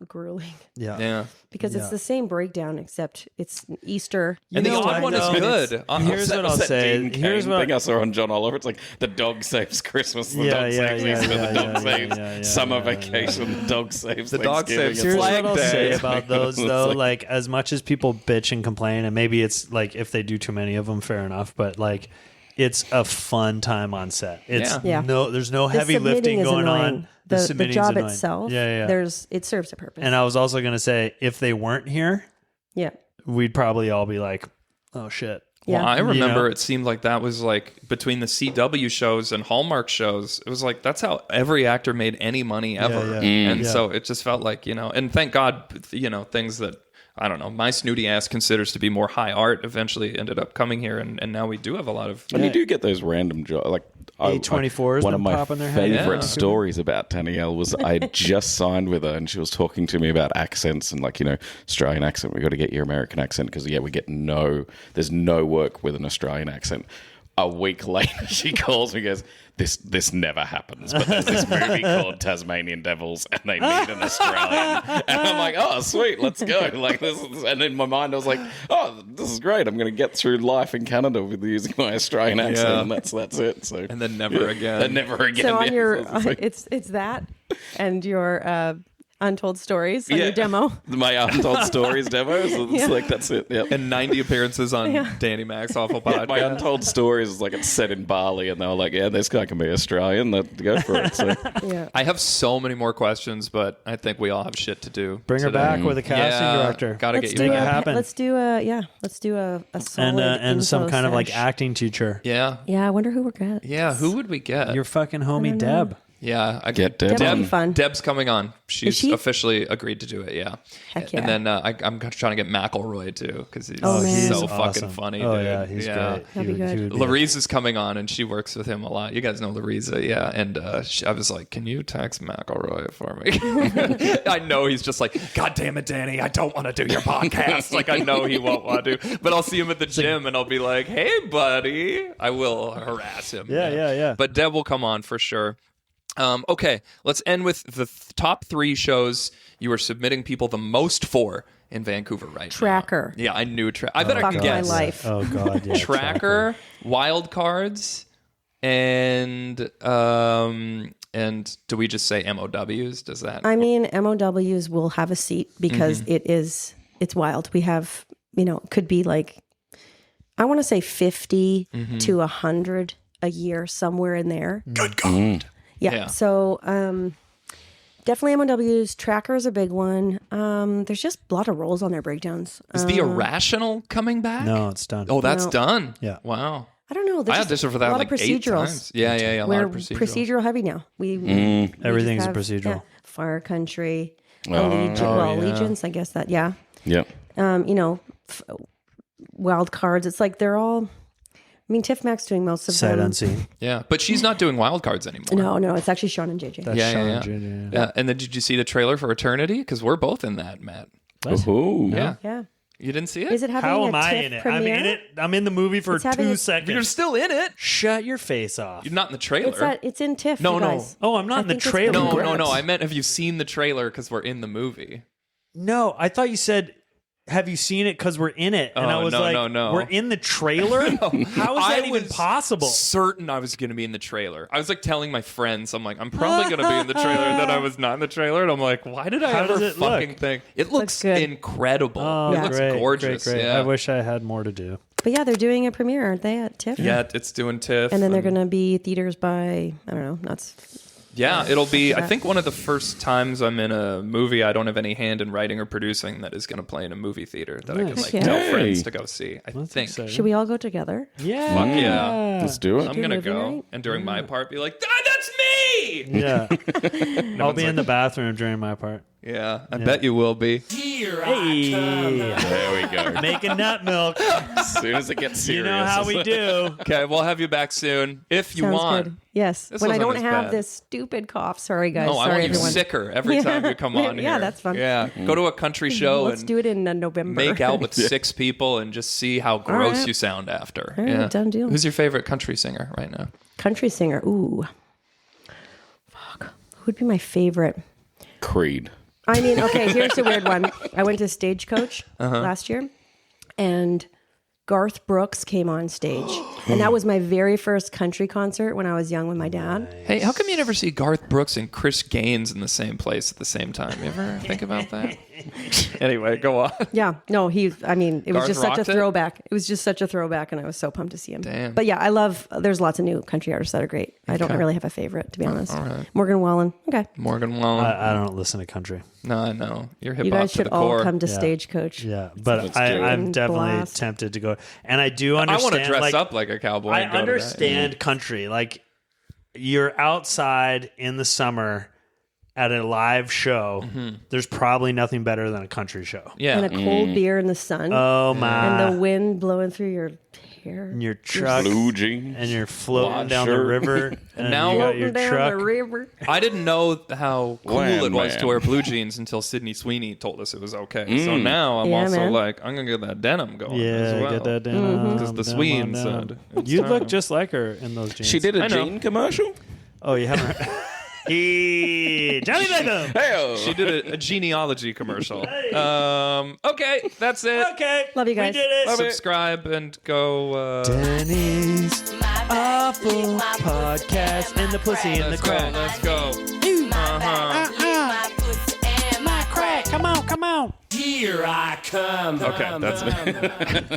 grueling Yeah. Yeah. because it's the same breakdown, except it's Easter. And the know odd what, one is though? good. Here's what I'll That say. Dean Here's Cain what. thing I saw on John Oliver. It's like the dog saves Christmas, the Yeah, dog yeah, saves yeah, Easter, yeah, the dog yeah, saves yeah, summer yeah, vacation, the dog saves The dog Thanksgiving. saves It's Here's Flag what I'll Day. say about those, It's though. like- Like, as much as people bitch and complain, and maybe it's like if they do too many of them, fair enough. But like, it's a fun time on set. It's Yeah. there's no The heavy submitting lifting is going annoying. on. The submitting's job annoying. itself, Yeah. it serves a purpose. And I was also gonna say, if they weren't here, yeah. we'd probably all be like, "Oh shit." Yeah. Well, I remember know? it seemed like that was like between the CW shows and Hallmark shows. It was like that's how every actor made any money ever. yeah. And Yeah. so it just felt like, and thank God, things that, I don't know, my snooty ass considers to be more high art eventually ended up coming here. And now we do have a lot of. And you do get those random jobs. Like A24s one been of my popping their head. favorite Yeah. stories about Danielle was I just signed with her and she was talking to me about accents and Australian accent. We got to get your American accent because we get there's no work with an Australian accent. A week later, she calls me and goes, this never happens, but there's this movie called Tasmanian Devils and they need an Australian. And I'm like, oh, sweet, let's go. Like this is, and in my mind, I was like, oh, this is great. I'm going to get through life in Canada with using my Australian accent, Yeah. and that's it. So And then never again. Then never again. So on yeah. your, So it's like- it's that and your untold stories on your demo. My untold stories demo. So it's like that's it. Yep. And 90 appearances on Danny Mac's Awful Podcast. My untold stories is like it's set in Bali, and they were like, "Yeah, this guy can be Australian. Let's go for it." So Yeah. I have so many more questions, but I think we all have shit to do. Bring her today. back with a casting director. Gotta Let's get do you Make it back. happen. Let's do a solid and some info kind of like sesh. acting teacher. Yeah. Yeah, I wonder who we're getting. Yeah, who would we get? Your fucking homie Deb. Yeah, I Get Deb That'd on. be fun. Deb's coming on. She's she? officially agreed to do it. Yeah. Heck yeah. And then I'm trying to get McElroy too because he's Oh, man. so He's fucking awesome. funny. Oh dude. yeah, he's great. That'd be good. Larisa's coming on and she works with him a lot. You guys know Larisa, yeah. And I was like, can you text McElroy for me? I know he's just like, God damn it, Danny, I don't want to do your podcast. Like, I know he won't want to, but I'll see him at the gym and I'll be like, hey, buddy. I will harass him. Yeah. But Deb will come on for sure. Okay, let's end with the top 3 shows you are submitting people the most for in Vancouver right Tracker. now. Yeah, I knew I bet I Fuck can my guess. life. Oh god, yeah. Tracker, wild cards, and do we just say MOWs? Does that? I mean, MOWs will have a seat because it's wild. We have, it could be like, I want to say 50 to 100 a year, somewhere in there. Good God. Yeah. So definitely MOWs. Tracker is a big one. There's just a lot of roles on their breakdowns. Is the Irrational coming back? No, it's done. Oh, that's No. done. Yeah. Wow. I don't know. I There's just auditioned for that a lot like of 8 procedurals. times. Yeah. A lot We're of procedural. procedural heavy now. We Everything's just a procedural. Fire Country, Oh, Allegiance. I guess that. Yeah. Yep. Wild cards. It's like they're all. I mean, Tiff Mac's doing most of Sight them. unseen. Yeah, but she's not doing wild cards anymore. No, it's actually Sean and JJ. That's Yeah, Sean yeah. Jr. Yeah, and then did you see the trailer for Eternity? Because we're both in that, Matt. Ooh. Yeah. Yeah. You didn't see it? Is it having How a am I TIFF in it? premiere? I'm in it. I'm in the movie for It's having 2 a- seconds. You're still in it. Shut your face off. You're not in the trailer. It's in TIFF. No, you no. guys. Oh, I'm not I in the think it's trailer. the- No. I meant have you seen the trailer because we're in the movie? No, I thought you said, have you seen it because we're in it? And Oh, I was no, like, no. we're in the trailer? How is that even possible? Certain I was going to be in the trailer. I was like telling my friends, I'm like, I'm probably going to be in the trailer. And then I was not in the trailer. And I'm like, why did I How ever does it fucking look? think? It looks good. incredible. Oh, It looks great, gorgeous. Great. Yeah. I wish I had more to do. But yeah, they're doing a premiere, aren't they, at TIFF? Yeah, it's doing TIFF. And then they're going to be theaters by, I don't know, Yeah, it'll be, I that. think, one of the first times I'm in a movie I don't have any hand in writing or producing that is going to play in a movie theater that I can like yeah. tell Hey. friends to go see. I think. exciting. Should we all go together? Yeah. Fuck yeah. Let's do it. I'm going to movie go. night? And during my part, be like, that's me! Yeah. I'll be in the bathroom during my part. Yeah, I bet you will be. Hey. There we go. Making nut milk. As soon as it gets serious. You know how we do. Okay, we'll have you back soon if you Sounds want. good. Yes. This when I wasn't don't as have bad. this stupid cough. Sorry, guys. No, Sorry, I want you everyone. sicker every time you come on Yeah, here. that's fun. Yeah, go to a country show Let's and do it in November. make out with 6 people and just see how gross right. you sound after. All right, yeah. done deal. Who's your favorite country singer right now? Country singer. Ooh. Fuck. Who'd be my favorite? Creed. I mean, okay, here's a weird one. I went to Stagecoach last year, and Garth Brooks came on stage. And that was my very first country concert when I was young with my dad. Hey, how come you never see Garth Brooks and Chris Gaines in the same place at the same time? You ever think about that? Anyway, go on. Yeah, no, it was Garth just such a rocked it? throwback. It was just such a throwback, and I was so pumped to see him. Damn. But yeah, there's lots of new country artists that are great. I don't really have a favorite, to be honest. all right. Morgan Wallen. Okay. Morgan Wallen. I don't listen to country. No, I know. You're hip You hop guys to should the all core. come to Stagecoach. Yeah, but Let's I'm do it. definitely Blast. tempted to go. And I do I understand. want to dress like, up like a cowboy. I and go to that. understand country. Like, you're outside in the summer at a live show. There's probably nothing better than a country show. Yeah. And a cold beer in the sun. Oh my! and the wind blowing through your hair. And your truck, Blue jeans. and you're floating Blonde down the shirt. river, and now- you got your down truck. the river. I didn't know how cool it was Landman. to wear blue jeans until Sydney Sweeney told us it was okay. So now I'm Yeah, also man. like, I'm gonna get that denim going. Yeah, as well. get that down. Because the Sween said it's You time. look just like her in those jeans. She did I a know. jean commercial? Oh, you haven't. Hey, Johnny Latham. Hey, She did a genealogy commercial. Okay, that's it. Okay, Love you guys. We did it. Subscribe and go. Danny's Awful Podcast and the pussy in the Let's go. crack. Let's go. Come on. Okay, that's it.